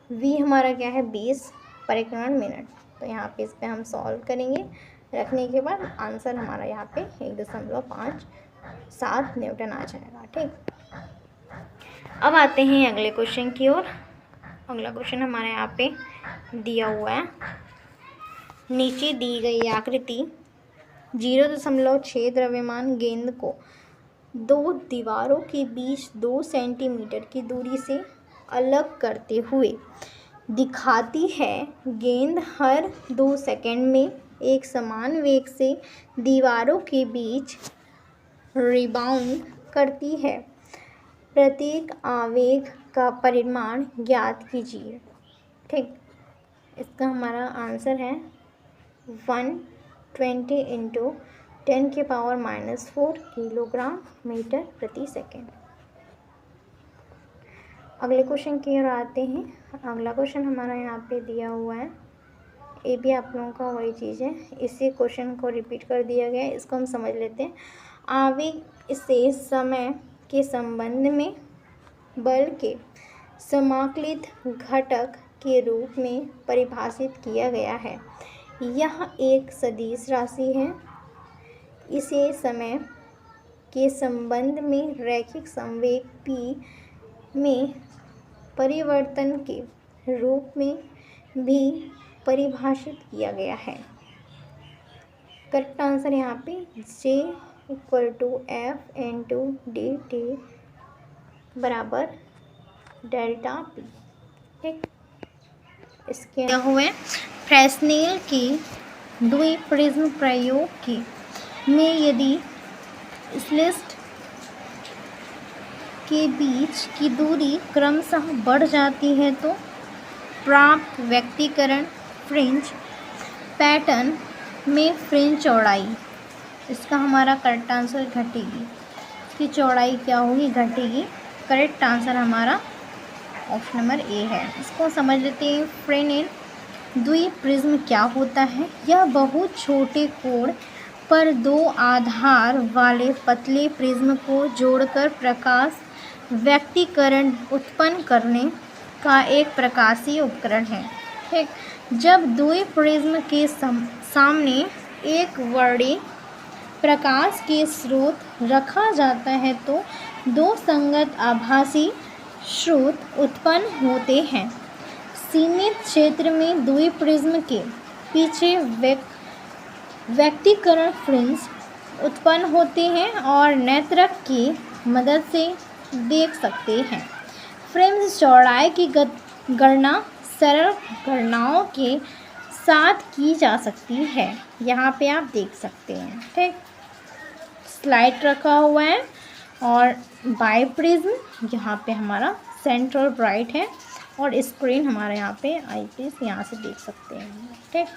V हमारा क्या है 20 परिक्रमण मिनट। तो यहाँ पे इस पर हम सॉल्व करेंगे, रखने के बाद आंसर हमारा यहाँ पे 1.57 न्यूटन आ जाएगा। ठीक, अब आते हैं अगले क्वेश्चन की ओर। अगला क्वेश्चन हमारे यहाँ पे दिया हुआ है, नीचे दी गई आकृति 0.6 द्रव्यमान गेंद को 2 दीवारों के बीच 2 सेंटीमीटर की दूरी से अलग करते हुए दिखाती है। गेंद हर 2 सेकंड में एक समान वेग से दीवारों के बीच रिबाउंड करती है। प्रत्येक आवेग का परिमाण ज्ञात कीजिए। ठीक, इसका हमारा आंसर है 120 इंटू 10⁻⁻4 किलोग्राम मीटर प्रति सेकेंड। अगले क्वेश्चन की ओर आते हैं। अगला क्वेश्चन हमारा यहाँ पे दिया हुआ है, ये भी आप लोगों का वही चीज़ है, इसी क्वेश्चन को रिपीट कर दिया गया है, इसको हम समझ लेते हैं। आवेग से समय के संबंध में बल के समाकलित घटक के रूप में परिभाषित किया गया है। यह एक सदिश राशि है। इसे समय के संबंध में रैखिक संवेग p में परिवर्तन के रूप में भी परिभाषित किया गया है। करेक्ट आंसर यहाँ पे J equal to F into dt बराबर डेल्टा P। ठीक, इसके हुए फ्रेस्नेल की द्वि प्रिज्म प्रयोग के में यदि स्लिट के बीच की दूरी क्रमशः बढ़ जाती है तो प्राप्त व्यक्तिकरण फ्रिंज पैटर्न में फ्रिंज चौड़ाई, इसका हमारा करेक्ट आंसर घटेगी। इसकी चौड़ाई क्या होगी? घटेगी। करेक्ट आंसर हमारा ऑप्शन नंबर ए है। इसको समझ लेते हैं। फ्रेनेल द्विप्रिज्म क्या होता है? यह बहुत छोटे कोण पर दो आधार वाले पतले प्रिज्म को जोड़कर प्रकाश व्यक्तिकरण उत्पन्न करने का एक प्रकाशीय उपकरण है। ठीक, जब द्विप्रिज्म के सामने एक वर्णी प्रकाश के स्रोत रखा जाता है तो दो संगत आभासी स्रोत उत्पन्न होते हैं। सीमित क्षेत्र में द्विप्रिज्म के पीछे व्यक्तिकरण फ्रिंज उत्पन्न होते हैं और नेत्रक की मदद से देख सकते हैं। फ्रिंज चौड़ाई की गणना सरल गणनाओं के साथ की जा सकती है। यहाँ पे आप देख सकते हैं। ठीक, स्लाइड रखा हुआ है और बाइप्रिज्म यहाँ पे हमारा सेंट्रल ब्राइट है और स्क्रीन हमारा यहाँ पे आईपीएस यहाँ से देख सकते हैं। ठीक,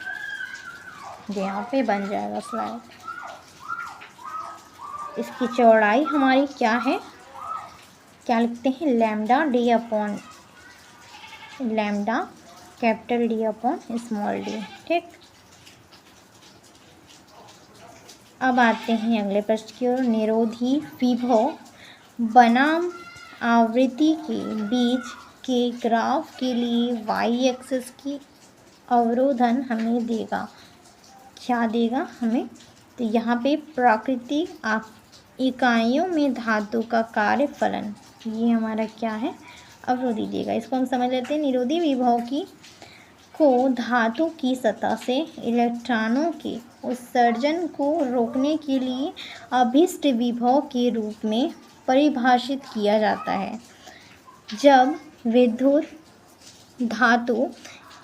यहाँ पे बन जाएगा स्लाइड। इसकी चौड़ाई हमारी क्या है? क्या लिखते हैं? Lambda D upon lambda capital D upon small D. ठीक, अब आते हैं अगले प्रश्न की ओर। निरोधी विभव बनाम आवृत्ति के बीच के ग्राफ के लिए वाई एक्सिस की अवरोधन हमें देगा। क्या देगा हमें? तो यहाँ पे प्राकृतिक इकाइयों में धातु का कार्यफलन, ये हमारा क्या है? अवरोधी देगा। इसको हम समझ लेते हैं। निरोधी विभव को धातु की सतह से इलेक्ट्रॉनों के उत्सर्जन को रोकने के लिए अभिष्ट विभव के रूप में परिभाषित किया जाता है। जब विद्युत धातु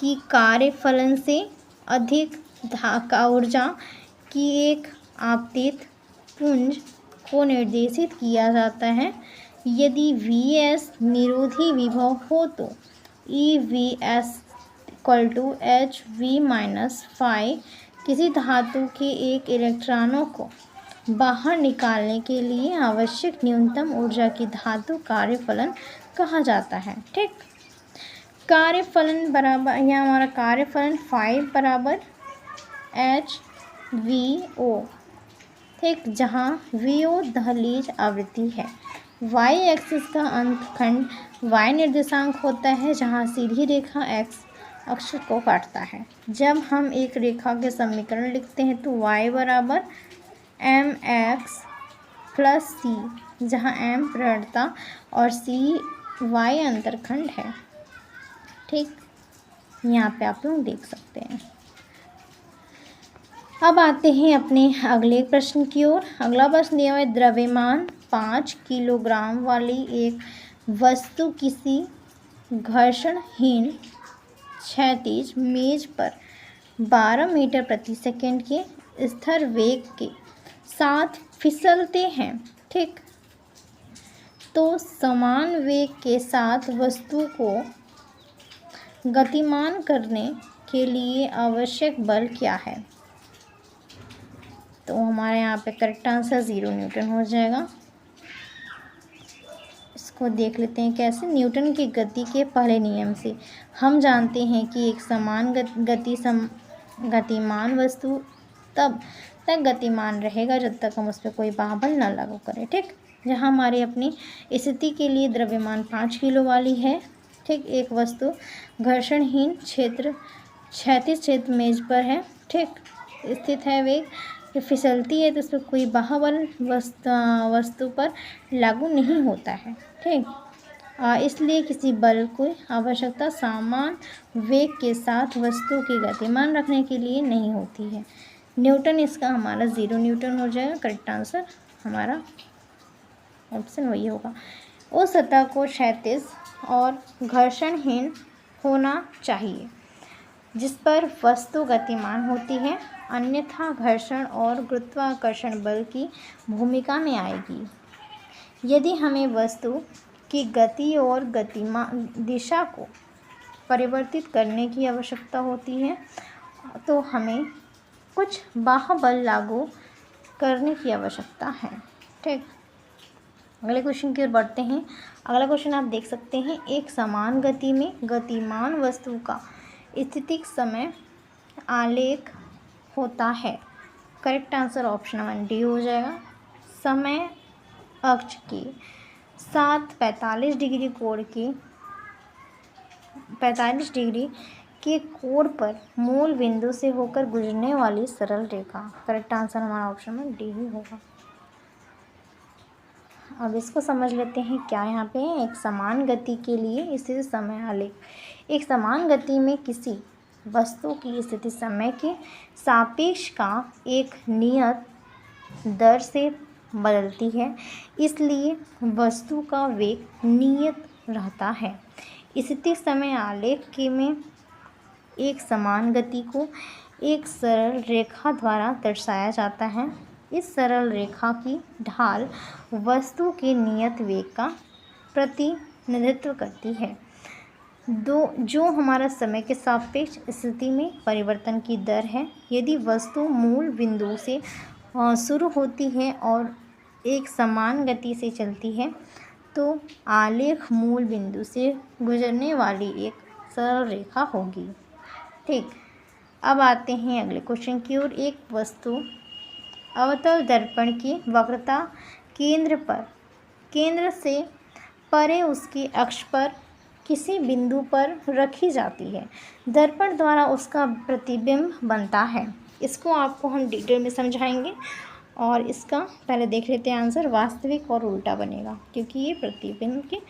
की कार्यफलन से अधिक ऊर्जा की एक आपतित पुंज को निर्देशित किया जाता है। यदि Vs निरोधी विभव हो तो EVS = HV-phi किसी धातु के एक इलेक्ट्रॉनों को बाहर निकालने के लिए आवश्यक न्यूनतम ऊर्जा की धातु कार्यफलन कहा जाता है। ठीक, कार्यफलन बराबर, यहाँ हमारा कार्यफलन फाई बराबर HVO। ठीक, जहाँ VO दहलीज आवृत्ति है। वाई एक्सिस का अंतखंड y निर्देशांक होता है जहाँ सीधी रेखा x अक्ष को काटता है। जब हम एक रेखा के समीकरण लिखते हैं तो y बराबर mx + c, जहाँ m प्रणता और c y अंतरखंड है। ठीक, यहाँ पे आप लोग देख सकते हैं। अब आते हैं अपने अगले प्रश्न की ओर। अगला प्रश्न दिया हुआ है, द्रव्यमान 5 किलोग्राम वाली एक वस्तु किसी घर्षणहीन क्षैतिज मेज पर 12 मीटर प्रति सेकंड के स्थिर वेग के साथ फिसलते हैं। ठीक, तो समान वेग के साथ वस्तु को गतिमान करने के लिए आवश्यक बल क्या है? तो हमारे यहाँ पे करेक्ट आंसर 0 न्यूटन हो जाएगा। इसको देख लेते हैं कैसे। न्यूटन की गति के पहले नियम से हम जानते हैं कि एक समान गतिमान वस्तु तब तक गतिमान रहेगा जब तक हम उस पर कोई बाहबल न लागू करें। ठीक, जहाँ हमारी अपनी स्थिति के लिए द्रव्यमान 5 किलो वाली है। ठीक, एक वस्तु घर्षणहीन क्षैतिज क्षेत्र मेज पर है। ठीक, स्थित है, वेग फिसलती है तो उस पर कोई बाहबल वस्तु पर लागू नहीं होता है। ठीक, इसलिए किसी बल की आवश्यकता समान वेग के साथ वस्तु के गतिमान रखने के लिए नहीं होती है। न्यूटन, इसका हमारा 0 न्यूटन हो जाएगा। करेक्ट आंसर हमारा ऑप्शन वही होगा। उस सतह को क्षैतिज और घर्षणहीन होना चाहिए। जिस पर वस्तु गतिमान होती है, अन्यथा घर्षण और गुरुत्वाकर्षण बल की भूमिका में आएगी। यदि हमें वस्तु की गति और गतिमान दिशा को परिवर्तित करने की आवश्यकता होती है तो हमें कुछ बाह्य बल लागू करने की आवश्यकता है। ठीक, अगले क्वेश्चन की ओर बढ़ते हैं। अगला क्वेश्चन आप देख सकते हैं, एक समान गति में गतिमान वस्तु का स्थितिक समय आलेख होता है। करेक्ट आंसर ऑप्शन 1 डी हो जाएगा। समय अक्ष के साथ 45 डिग्री के कोण पर मूल बिंदु से होकर गुजरने वाली सरल रेखा। करेक्ट आंसर हमारा ऑप्शन में डी ही होगा। अब इसको समझ लेते हैं क्या यहाँ पे है। एक समान गति के लिए स्थिति समय आलेख। एक समान गति में किसी वस्तु की स्थिति समय के सापेक्ष का एक नियत दर से बदलती है, इसलिए वस्तु का वेग नियत रहता है। स्थिति समय आलेख के में एक समान गति को एक सरल रेखा द्वारा दर्शाया जाता है। इस सरल रेखा की ढाल वस्तु के नियत वेग का प्रतिनिधित्व करती है, जो हमारा समय के सापेक्ष स्थिति में परिवर्तन की दर है। यदि वस्तु मूल बिंदु से शुरू होती है और एक समान गति से चलती है तो आलेख मूल बिंदु से गुजरने वाली एक सरल रेखा होगी। ठीक, अब आते हैं अगले क्वेश्चन की ओर। एक वस्तु अवतल दर्पण की वक्रता केंद्र से परे उसके अक्ष पर किसी बिंदु पर रखी जाती है। दर्पण द्वारा उसका प्रतिबिंब बनता है। इसको आपको हम डिटेल में समझाएंगे और इसका पहले देख लेते हैं आंसर। वास्तविक और उल्टा बनेगा क्योंकि ये प्रतिबिंब के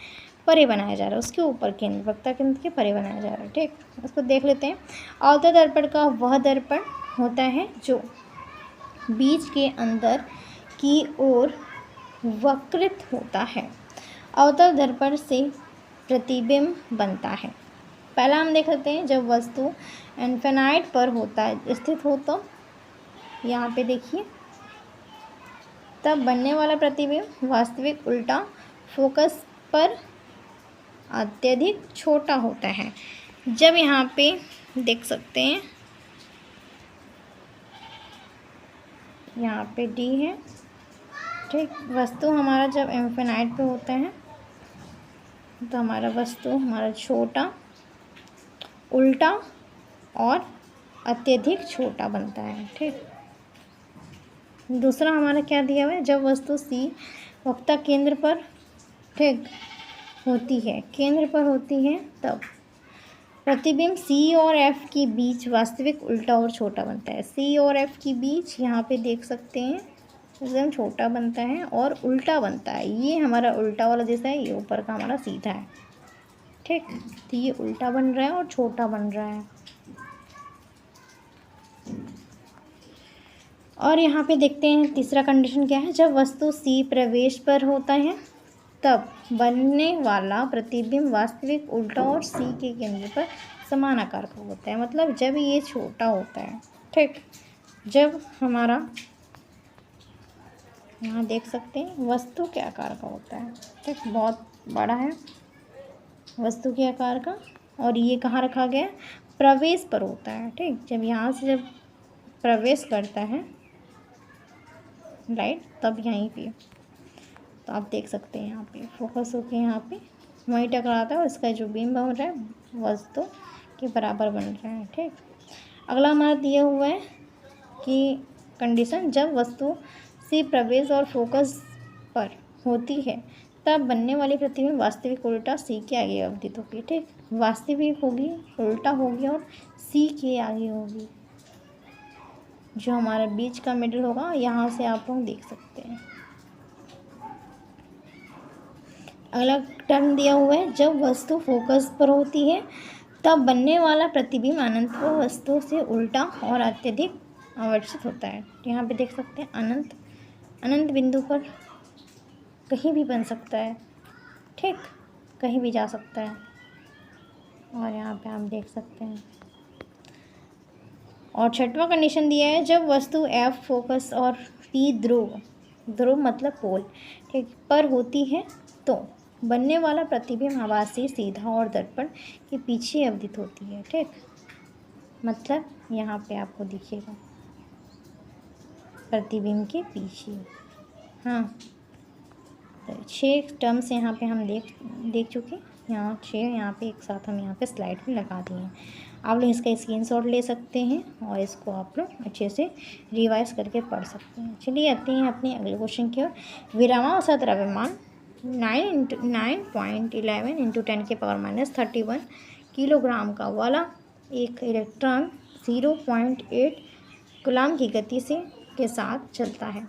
परे बनाया जा रहा है, उसके ऊपर केंद्र, वक्रता केंद्र के परे बनाया जा रहा है। ठीक, उसको देख लेते हैं। अवतल दर्पण का वह दर्पण होता है जो बीज के अंदर की ओर वक्रित होता है। अवतल दर्पण से प्रतिबिंब बनता है। पहला हम देख लेते हैं, जब वस्तु इन्फिनाइट पर स्थित हो तो यहाँ पे देखिए, तब बनने वाला प्रतिबिंब वास्तविक उल्टा फोकस पर अत्यधिक छोटा होता है। जब यहाँ पे देख सकते हैं, यहाँ पे डी है। ठीक, वस्तु हमारा जब इन्फिनाइट पे होता है तो हमारा वस्तु हमारा छोटा, उल्टा और अत्यधिक छोटा बनता है। ठीक, दूसरा हमारा क्या दिया हुआ है, जब वस्तु सी वक्रता केंद्र पर ठीक होती है, केंद्र पर होती है, तब प्रतिबिंब सी और एफ के बीच वास्तविक उल्टा और छोटा बनता है। सी और एफ के बीच यहाँ पे देख सकते हैं एकदम छोटा बनता है और उल्टा बनता है। ये हमारा उल्टा वाला जैसा है, ये ऊपर का हमारा सीधा है। ठीक, तो ये उल्टा बन रहा है और छोटा बन रहा है। और यहाँ पे देखते हैं तीसरा कंडीशन क्या है, जब वस्तु सी प्रवेश पर होता है तब बनने वाला प्रतिबिंब वास्तविक उल्टा और सी के केंद्र पर समान आकार का होता है। मतलब जब ये छोटा होता है, ठीक, जब हमारा यहाँ देख सकते हैं वस्तु के आकार का होता है। ठीक, बहुत बड़ा है वस्तु के आकार का, और ये कहाँ रखा गया है, प्रवेश पर होता है। ठीक, जब यहाँ से जब प्रवेश करता है राइट, तब यहीं पे तो आप देख सकते हैं यहाँ पे फोकस होके यहाँ पे वहीं टकराता है और इसका जो बीम बन रहा है वस्तु के बराबर बन रहा है। ठीक, अगला हमारा दिया हुआ है कि कंडीशन, जब वस्तु से प्रवेश और फोकस पर होती है तब बनने वाली प्रतिबिंब वास्तविक उल्टा सी के आगे अवधित होगी। ठीक, वास्तविक होगी, उल्टा होगी और सी के आगे होगी। जो हमारा बीच का मिडल होगा यहाँ से आप लोग देख सकते हैं। अगला टर्म दिया हुआ है, जब वस्तु फोकस पर होती है तब बनने वाला प्रतिबिंब अनंत वस्तु से उल्टा और अत्यधिक आवर्धित होता है। यहाँ पे देख सकते हैं अनंत बिंदु पर कहीं भी बन सकता है। ठीक, कहीं भी जा सकता है। और यहाँ पे आप देख सकते हैं और छठवां कंडीशन दिया है, जब वस्तु F फोकस और P ध्रुव मतलब पोल ठीक पर होती है तो बनने वाला प्रतिबिंब हवा से सीधा और दर्पण के पीछे अवधित होती है। ठीक, मतलब यहाँ पे आपको दिखेगा प्रतिबिंब के पीछे। हाँ, तो 6 टर्म्स यहाँ पे हम देख चुके, यहाँ 6 यहाँ पे एक साथ हम यहाँ पे स्लाइड में लगा दिए हैं। आप लोग इसका स्क्रीनशॉट ले सकते हैं और इसको आप लोग अच्छे से रिवाइज करके पढ़ सकते हैं। चलिए आते हैं अपने अगले क्वेश्चन की ओर। विरामावसात द्रव्यमान 9.11 इंटू 10⁻³ किलोग्राम का वाला एक इलेक्ट्रॉन 0.8 कूलम्ब की गति के साथ चलता है,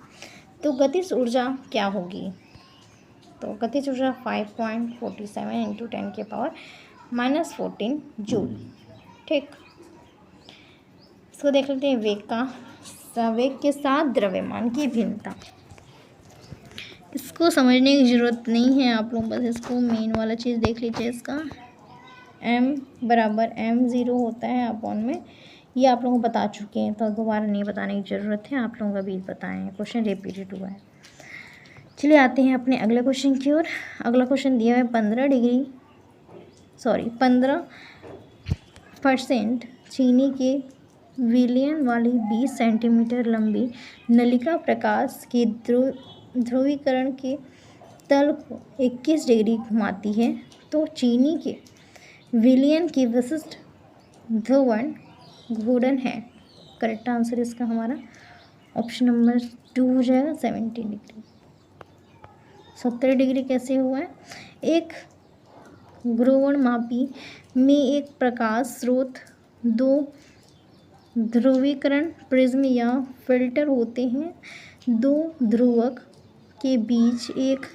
तो गतिज ऊर्जा क्या होगी? तो गतिज ऊर्जा 5.47 इंटू 10⁻14 जूल। ठीक, इसको देख लेते हैं। वेग के साथ द्रव्यमान की भिन्नता, इसको समझने की ज़रूरत नहीं है आप लोग, बस इसको मेन वाला चीज़ देख लीजिए। इसका m बराबर m0 होता है अपॉन में, ये आप लोगों को बता चुके हैं तो दोबारा नहीं बताने की ज़रूरत है, आप लोगों को अभी बताएं हैं, क्वेश्चन रिपीटेड हुआ है। चलिए आते हैं अपने अगले क्वेश्चन की ओर। अगला क्वेश्चन दिया है 15% चीनी के विलयन वाली 20 सेंटीमीटर लंबी नलिका प्रकाश के ध्रुवीकरण के तल को 21 डिग्री घुमाती है, तो चीनी के विलयन की विशिष्ट ध्रुवण घूर्णन है। करेक्ट आंसर इसका हमारा ऑप्शन नंबर 2 हो जाएगा 70 डिग्री। 70 डिग्री कैसे हुआ है? एक घूर्णनमापी में एक प्रकाश स्रोत, 2 ध्रुवीकरण प्रिज्म या फिल्टर होते हैं, 2 ध्रुवक के बीच एक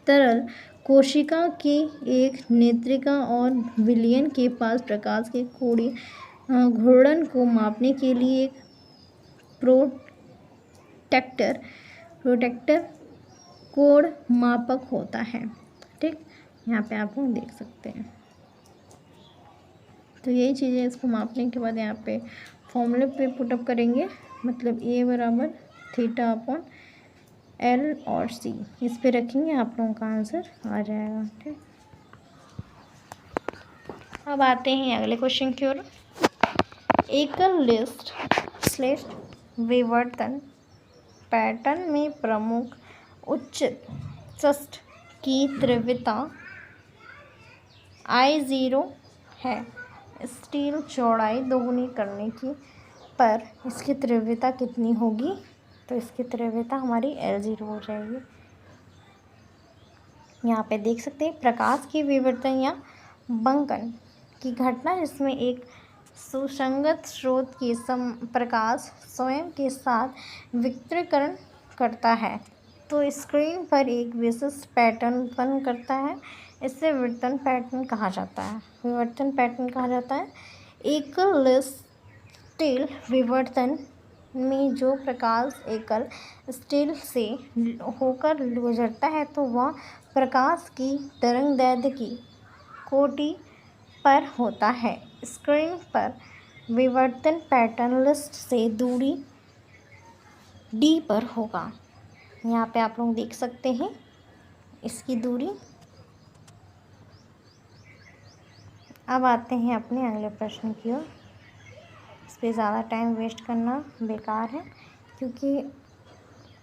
तरल कोशिका के एक नेत्रिका और विलयन के पास प्रकाश के कोणीय घूर्णन को मापने के लिए एक प्रोटेक्टर कोण मापक होता है। ठीक, यहाँ पे आप लोग देख सकते हैं। तो यही चीज़ें इसको मापने के बाद यहाँ पे फॉर्मूले पे पुटअप करेंगे, मतलब A बराबर थीटा अपॉन L और C इस पे रखेंगे, आप लोगों का आंसर आ जाएगा। ठीक, अब आते हैं अगले क्वेश्चन की ओर। एकल लिस्ट विवर्तन पैटर्न में प्रमुख उच्च षष्ठ की तीव्रता I0 है। स्टील चौड़ाई दोगुनी करने की पर इसकी तीव्रता कितनी होगी? तो इसकी तीव्रता हमारी L0 हो जाएगी। यहाँ पे देख सकते हैं प्रकाश की विवर्तन या बंकन की घटना, जिसमें एक सुसंगत स्रोत की प्रकाश स्वयं के साथ विकिरण करता है तो स्क्रीन पर एक विशिष्ट पैटर्न उत्पन्न करता है, इसे विवर्तन पैटर्न कहा जाता है। एकल स्टील विवर्तन में जो प्रकाश एकल स्टील से होकर गुजरता है तो वह प्रकाश की तरंगदैर्ध्य की कोटि पर होता है। स्क्रीन पर विवर्तन पैटर्न लिस्ट से दूरी D पर होगा। यहाँ पे आप लोग देख सकते हैं इसकी दूरी। अब आते हैं अपने अगले प्रश्न की ओर। इस पर ज़्यादा टाइम वेस्ट करना बेकार है, क्योंकि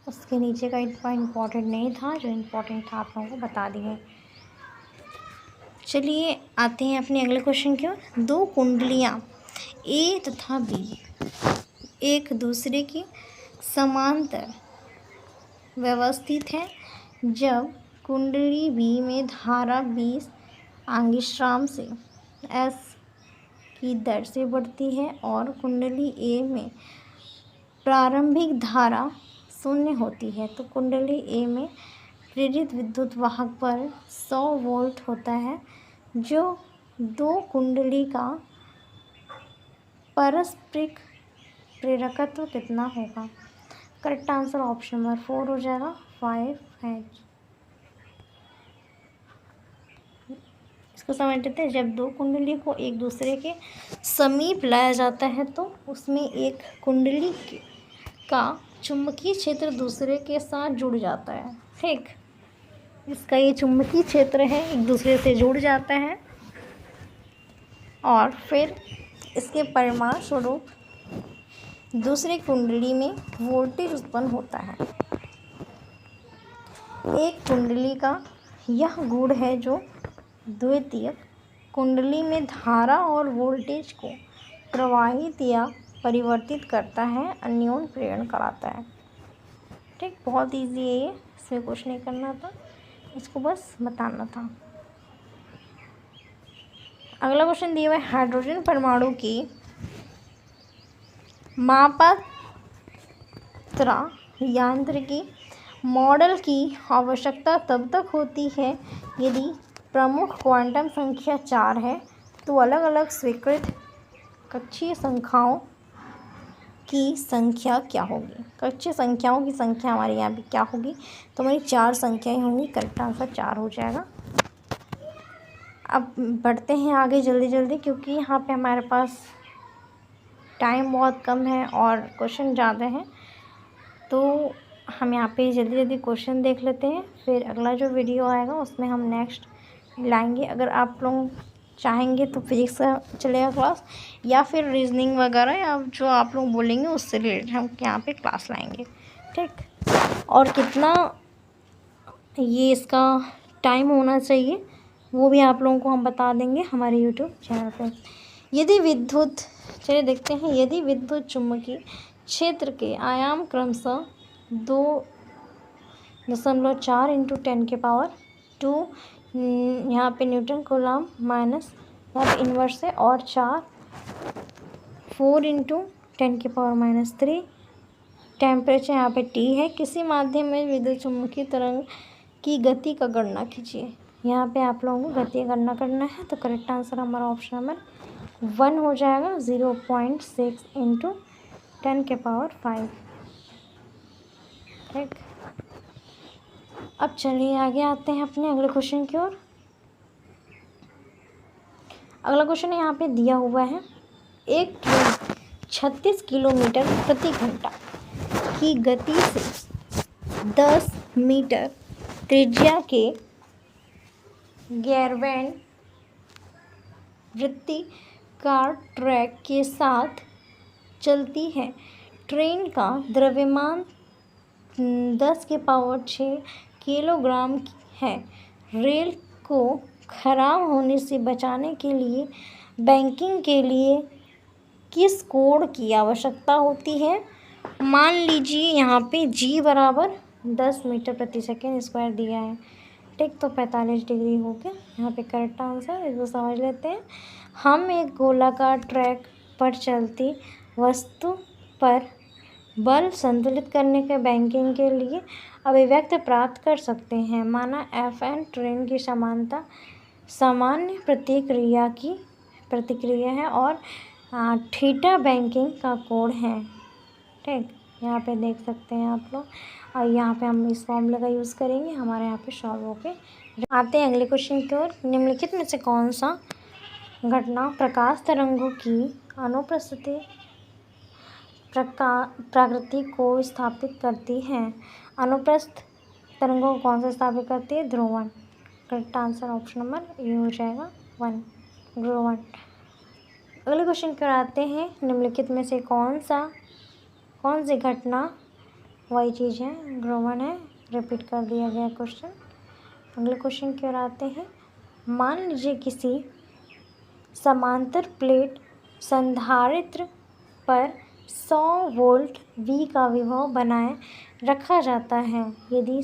उसके नीचे का इम्पॉर्टेंट नहीं था, जो इम्पोर्टेंट था आप लोगों को बता दिए। चलिए आते हैं अपने अगले क्वेश्चन की ओर। 2 कुंडलियाँ A तथा B एक दूसरे की समांतर व्यवस्थित है। जब कुंडली B में धारा 20 एंगस्ट्रॉम से S की दर से बढ़ती है और कुंडली A में प्रारंभिक धारा 0 होती है, तो कुंडली A में प्रेरित विद्युत वाहक पर 100 वोल्ट होता है, जो 2 कुंडली का पारस्परिक प्रेरकत्व कितना होगा? करेक्ट आंसर ऑप्शन नंबर 4 हो जाएगा 5 है। इसको समझ लेते हैं। जब दो कुंडली को एक दूसरे के समीप लाया जाता है तो उसमें एक कुंडली का चुंबकीय क्षेत्र दूसरे के साथ जुड़ जाता है। ठीक, इसका ये चुंबकीय क्षेत्र है एक दूसरे से जुड़ जाता है और फिर इसके परिणाम स्वरूप दूसरी कुंडली में वोल्टेज उत्पन्न होता है। एक कुंडली का यह गुण है जो द्वितीयक कुंडली में धारा और वोल्टेज को प्रवाहित या परिवर्तित करता है, अन्योन्य प्रेरण कराता है। ठीक, बहुत इजी है ये, इसमें कुछ नहीं करना था, इसको बस बताना था। अगला क्वेश्चन दिया हुआ है, हाइड्रोजन परमाणु की मात्रा यांत्रिकी मॉडल की आवश्यकता तब तक होती है यदि प्रमुख क्वांटम संख्या 4 है, तो अलग अलग स्वीकृत कक्षीय संख्याओं की संख्या क्या होगी। कक्षीय संख्याओं की संख्या हमारे यहाँ पे क्या होगी, तो हमारी 4 संख्याएं होंगी। करेक्ट आंसर 4 हो जाएगा। अब बढ़ते हैं आगे जल्दी जल्दी, क्योंकि यहाँ पे हमारे पास टाइम बहुत कम है और क्वेश्चन ज़्यादा हैं, तो हम यहाँ पे जल्दी जल्दी क्वेश्चन देख लेते हैं। फिर अगला जो वीडियो आएगा उसमें हम नेक्स्ट लाएंगे। अगर आप लोग चाहेंगे तो फिजिक्स का चलेगा क्लास, या फिर रीजनिंग वगैरह, या जो आप लोग बोलेंगे उससे रिलेटेड हम यहाँ पे क्लास लाएंगे। ठीक, और कितना ये इसका टाइम होना चाहिए वो भी आप लोगों को हम बता देंगे हमारे यूट्यूब चैनल पे। यदि विद्युत, चलिए देखते हैं, यदि विद्युत चुम्बकीय क्षेत्र के आयाम क्रमशः 2.4 × 10⁻², यहाँ पे न्यूटन कूलम्ब माइनस यहाँ पे इन्वर्स है, और 4 × 10⁻³ टेम्परेचर यहाँ पे T है। किसी माध्यम में विद्युत चुम्बकीय तरंग की गति का गणना कीजिए। यहाँ पे आप लोगों को गति का गणना करना है, तो करेक्ट आंसर हमारा ऑप्शन नंबर 1 हो जाएगा, 0.6 × 10⁵। ठीक, अब चलिए आगे आते हैं अपने अगले क्वेश्चन की ओर। अगला क्वेश्चन यहाँ पे दिया हुआ है, एक ट्रेन 36 किलोमीटर प्रति घंटा की गति से 10 मीटर त्रिज्या के गैरवैन वृत्ताकार ट्रैक के साथ चलती है। ट्रेन का द्रव्यमान 10⁶ किलोग्राम है। रेल को खराब होने से बचाने के लिए बैंकिंग के लिए किस कोण की आवश्यकता होती है। मान लीजिए यहाँ पे G बराबर 10 मीटर प्रति सेकेंड स्क्वायर दिया है। ठीक, तो 45 डिग्री हो गया यहाँ पे करेक्ट आंसर। इसको समझ लेते हैं। हम एक गोलाकार ट्रैक पर चलती वस्तु पर बल संतुलित करने के बैंकिंग के लिए अभिव्यक्ति प्राप्त कर सकते हैं। माना Fn ट्रेन की समानता सामान्य प्रतिक्रिया है और थीटा बैंकिंग का कोण है। ठीक, यहाँ पे देख सकते हैं आप लोग, और यहाँ पे हम इस फॉर्मूले का यूज़ करेंगे। हमारे यहाँ पे सॉल्व होके आते हैं अगले क्वेश्चन की ओर। निम्नलिखित में से कौन सा घटना प्रकाश तरंगों की अनुपस्थिति प्रकृति को स्थापित करती है। अनुप्रस्थ तरंगों को कौन सा स्थापित करती है, ध्रुवण। Correct answer option number A हो जाएगा 1, ध्रुवण। अगले क्वेश्चन की ओर आते हैं। निम्नलिखित में से कौन सी घटना वही चीज़ है, ध्रुवण है। रिपीट कर दिया गया क्वेश्चन। अगले क्वेश्चन की ओर आते हैं। मान लीजिए किसी समांतर प्लेट संधारित्र पर 100 वोल्ट V का विभव बनाए रखा जाता है। यदि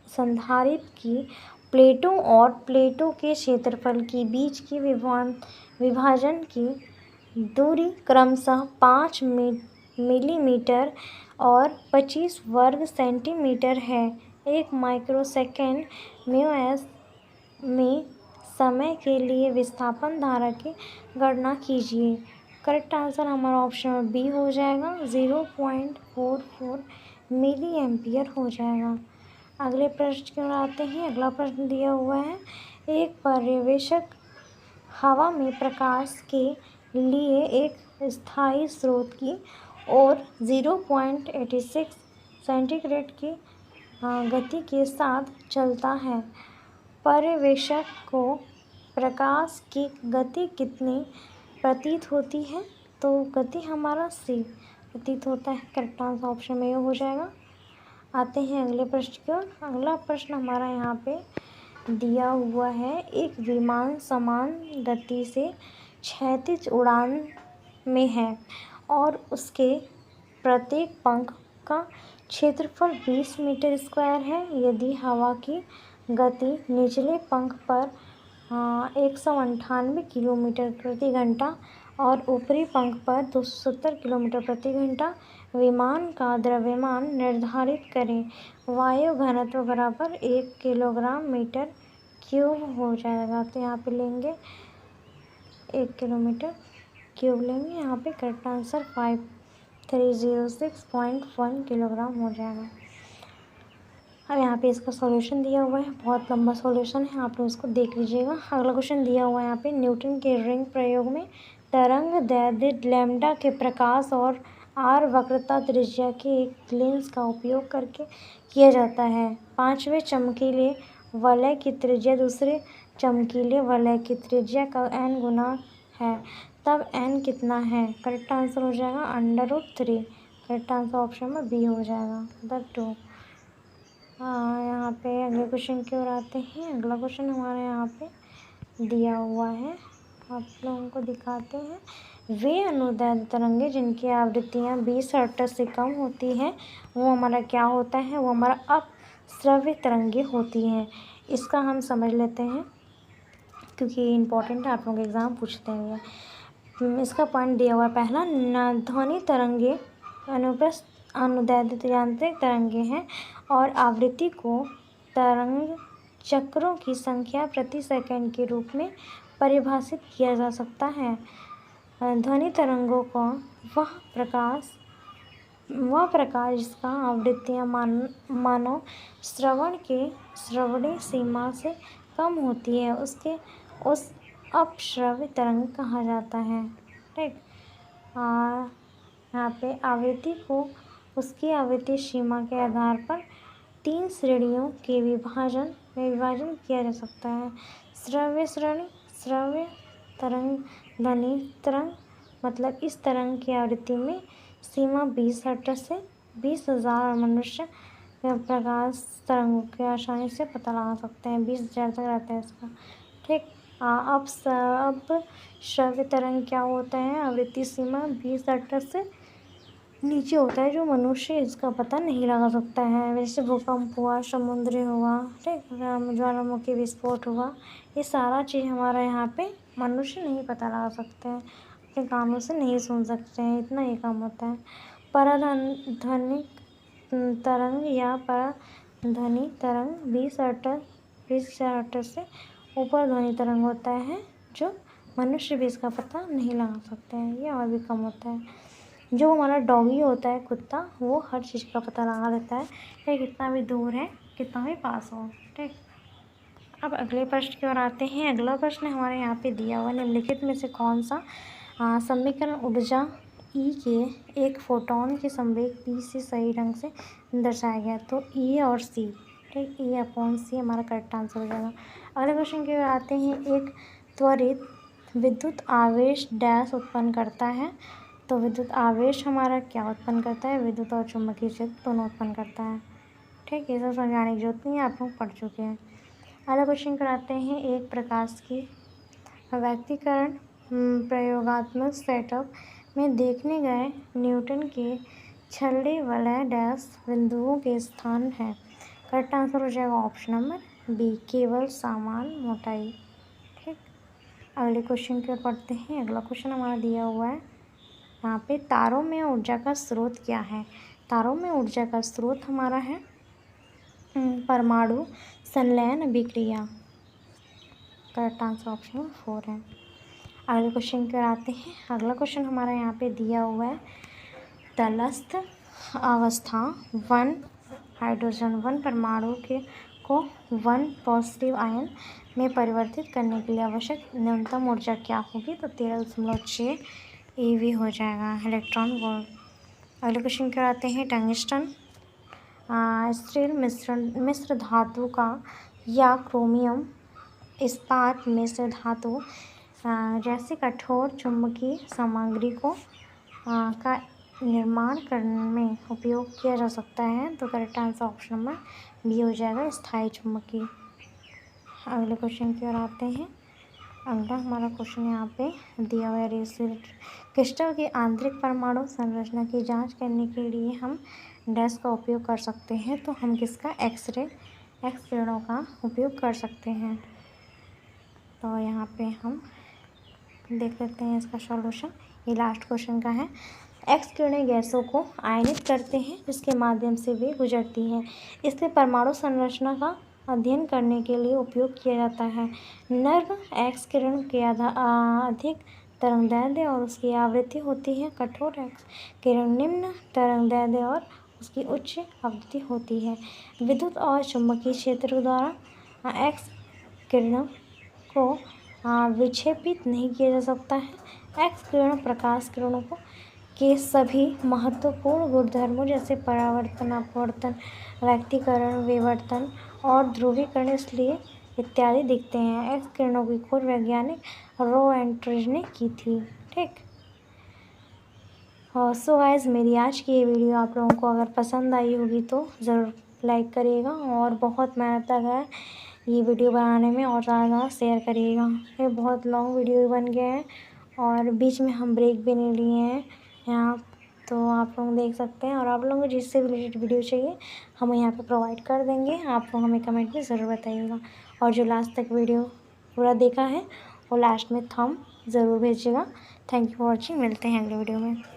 संधारित्र की प्लेटों और प्लेटों के क्षेत्रफल के बीच की विभाजन की दूरी क्रमशः 5 मिलीमीटर और 25 वर्ग सेंटीमीटर है। 1 माइक्रोसेकेंड μs में समय के लिए विस्थापन धारा की गणना कीजिए। करेक्ट आंसर हमारा ऑप्शन बी हो जाएगा, 0.44 मिली एम्पियर हो जाएगा। अगले प्रश्न की ओर आते हैं। अगला प्रश्न दिया हुआ है, एक पर्यवेक्षक हवा में प्रकाश के लिए एक स्थायी स्रोत की ओर 0.86 सेंटीग्रेड की गति के साथ चलता है। पर्यवेक्षक को प्रकाश की गति कितनी प्रतीत होती है? तो गति हमारा c प्रतीत होता है। करेक्ट आंसर ऑप्शन में हो जाएगा। आते हैं अगले प्रश्न की ओर। अगला प्रश्न हमारा यहाँ पे दिया हुआ है। एक विमान समान गति से क्षैतिज उड़ान में है और उसके प्रत्येक पंख का क्षेत्रफल 20 मीटर स्क्वायर है। यदि हवा की गति निचले पंख पर 198 किलोमीटर प्रति घंटा और ऊपरी पंख पर 270 किलोमीटर प्रति घंटा, विमान का द्रव्यमान निर्धारित करें। वायु घनत्व बराबर 1 किलोग्राम मीटर क्यूब हो जाएगा। तो यहाँ पे लेंगे 1 किलोमीटर क्यूब लेंगे। यहाँ पे करेक्ट आंसर 5306.1 किलोग्राम हो जाएगा। अब यहाँ पे इसका सॉल्यूशन दिया हुआ है, बहुत लंबा सॉल्यूशन है, आप लोग इसको देख लीजिएगा। अगला क्वेश्चन दिया हुआ है यहाँ पे, न्यूटन के रिंग प्रयोग में तरंग दैर्ध्य लैम्ब्डा के प्रकाश और आर वक्रता त्रिज्या के एक लेंस का उपयोग करके किया जाता है। पांचवें चमकीले वलय की त्रिज्या दूसरे चमकीले वलय की त्रिज्या का n गुना है, तब n कितना है? करेक्ट आंसर हो जाएगा √3। करेक्ट आंसर ऑप्शन में बी हो जाएगा, √2। यहाँ पे अगले क्वेश्चन की ओर आते हैं। अगला क्वेश्चन हमारे यहाँ पे दिया हुआ है, आप लोगों को दिखाते हैं। वे अनुदैर्ध्य तरंगे जिनकी आवृत्तियाँ 20 हर्ट्ज से कम होती हैं वो हमारा क्या होता है? वो हमारा अपश्रव्य तरंगे होती हैं। इसका हम समझ लेते हैं क्योंकि ये इम्पोर्टेंट है, आप लोग एग्ज़ाम पूछते हैं। इसका पॉइंट दिया हुआ है। पहला, ध्वनि तरंगे अनुप्रस्थ अनुदैर्ध्य यांत्रिक तरंगे हैं और आवृत्ति को तरंग चक्रों की संख्या प्रति सेकंड के रूप में परिभाषित किया जा सकता है। ध्वनि तरंगों का वह प्रकाश जिसका आवृत्तियाँ मानव श्रवण के श्रवणीय सीमा से कम होती है उस अपश्रव्य तरंग कहा जाता है। ठीक, यहाँ पे आवृत्ति को उसकी आवृत्ति सीमा के आधार पर 3 श्रेणियों के विभाजन किया जा सकता है। श्रव्य श्रेणी, श्रव्य तरंग, ध्वनि तरंग। मतलब इस तरंग की आवृत्ति में सीमा 20 हर्ट्ज से 20,000 मनुष्य प्रकाश तरंगों के आसानी से पता लगा सकते हैं। 20,000 तक रहता है इसका। ठीक, अब श्रव्य तरंग क्या होता है? आवृत्ति सीमा 20 हर्ट्ज से नीचे होता है, जो मनुष्य इसका पता नहीं लगा सकता है। जैसे भूकंप हुआ, समुद्र हुआ, ठीक, ज्वालामुखी विस्फोट हुआ, ये सारा चीज़ हमारा यहाँ पे मनुष्य नहीं पता लगा सकते हैं, अपने कानों से नहीं सुन सकते हैं, इतना ये काम होता है। पराध्वनिक तरंग या पराध्वनि तरंग 20 हर्ट्ज से ऊपर ध्वनि तरंग होता है, जो मनुष्य भी इसका पता नहीं लगा सकते हैं, ये और भी कम होता है। जो हमारा डॉगी होता है, कुत्ता, वो हर चीज़ का पता लगा लेता है, चाहे कितना भी दूर है, कितना भी पास हो। ठीक, अब अगले प्रश्न की ओर आते हैं। अगला प्रश्न हमारे यहाँ पे दिया हुआ, निम्नलिखित में से कौन सा समीकरण ऊर्जा E के एक फोटोन के संवेग P से सही ढंग से दर्शाया गया? तो E और C। ठीक, E/C हमारा करेक्ट आंसर हो जाएगा। अगले क्वेश्चन की ओर आते हैं। एक त्वरित विद्युत आवेश डैश उत्पन्न करता है। तो विद्युत आवेश हमारा क्या उत्पन्न करता है? विद्युत और चुंबकीय क्षेत्र दोनों उत्पन्न करता है। ठीक, ये सब समझाने की जरूरत नहीं है, आप लोग पढ़ चुके हैं। अगला क्वेश्चन कराते हैं। एक प्रकाश की व्यक्तिकरण प्रयोगात्मक सेटअप में देखने गए न्यूटन के छल्ले वलय डैश बिंदुओं के स्थान है। करेक्ट आंसर हो जाएगा ऑप्शन नंबर बी, केवल समान मोटाई। ठीक, अगले क्वेश्चन की ओर पढ़ते हैं। अगला क्वेश्चन हमारा दिया हुआ है यहाँ पे, तारों में ऊर्जा का स्रोत क्या है? तारों में ऊर्जा का स्रोत हमारा है परमाणु संलयन अभिक्रिया। करेक्ट आंसर ऑप्शन 4 है। अगले क्वेश्चन की ओर आते हैं। अगला क्वेश्चन हमारा यहाँ पे दिया हुआ है, तटस्थ अवस्था 1 हाइड्रोजन 1 परमाणु के को 1 पॉजिटिव आयन में परिवर्तित करने के लिए आवश्यक न्यूनतम ऊर्जा क्या होगी? तो 13.6 eV हो जाएगा इलेक्ट्रॉन वोल्ट। अगले क्वेश्चन क्या आते हैं? टंगस्टन स्टील मिश्र धातु का या क्रोमियम इस्पात मिश्र धातु जैसे कठोर चुंबकीय सामग्री को का निर्माण करने में उपयोग किया जा सकता है। तो correct answer option number B हो जाएगा, स्थायी चुंबकीय। अगले क्वेश्चन की ओर आते हैं। अगला हमारा क्वेश्चन यहाँ पे दिया हुआ है। क्रिस्टल की आंतरिक परमाणु संरचना की जांच करने के लिए हम डैश का उपयोग कर सकते हैं। तो हम किसका? एक्स किरणों का उपयोग कर सकते हैं। तो यहाँ पे हम देख लेते हैं इसका सॉल्यूशन। ये लास्ट क्वेश्चन का है। एक्स किरणें गैसों को आयनित करते हैं जिसके माध्यम से वे गुजरती हैं। इसलिए परमाणु संरचना का अध्ययन करने के लिए उपयोग किया जाता है। नर्म एक्स किरण के अधिक तरंगदैर्ध्य और उसकी आवृत्ति होती है। कठोर एक्स किरण निम्न तरंगदैर्ध्य और उसकी उच्च आवृत्ति होती है। विद्युत और चुंबकीय क्षेत्र द्वारा एक्स किरणों को विक्षेपित नहीं किया जा सकता है। एक्स किरण प्रकाश किरणों के सभी महत्वपूर्ण गुणधर्मों जैसे परावर्तन, अपवर्तन, व्यक्तीकरण, विवर्तन और ध्रुवीकरण इसलिए इत्यादि दिखते हैं। एक्स किरणों की खोज वैज्ञानिक रो एंट्रेज ने की थी। ठीक। और सो गाइस, मेरी आज की ये वीडियो आप लोगों को अगर पसंद आई होगी तो ज़रूर लाइक करिएगा और बहुत मेहनत लगा है ये वीडियो बनाने में और ज़्यादा शेयर करिएगा। ये बहुत लॉन्ग वीडियो बन गया है और बीच में हम ब्रेक भी नहीं लिए हैं यहाँ, तो आप लोग देख सकते हैं। और आप लोगों को जिससे रिलेटेड वीडियो चाहिए हम यहाँ पे प्रोवाइड कर देंगे। आप लोग हमें कमेंट में ज़रूर बताइएगा और जो लास्ट तक वीडियो पूरा देखा है वो लास्ट में थंब ज़रूर भेजिएगा। Thank you for watching. मिलते हैं अगले वीडियो में।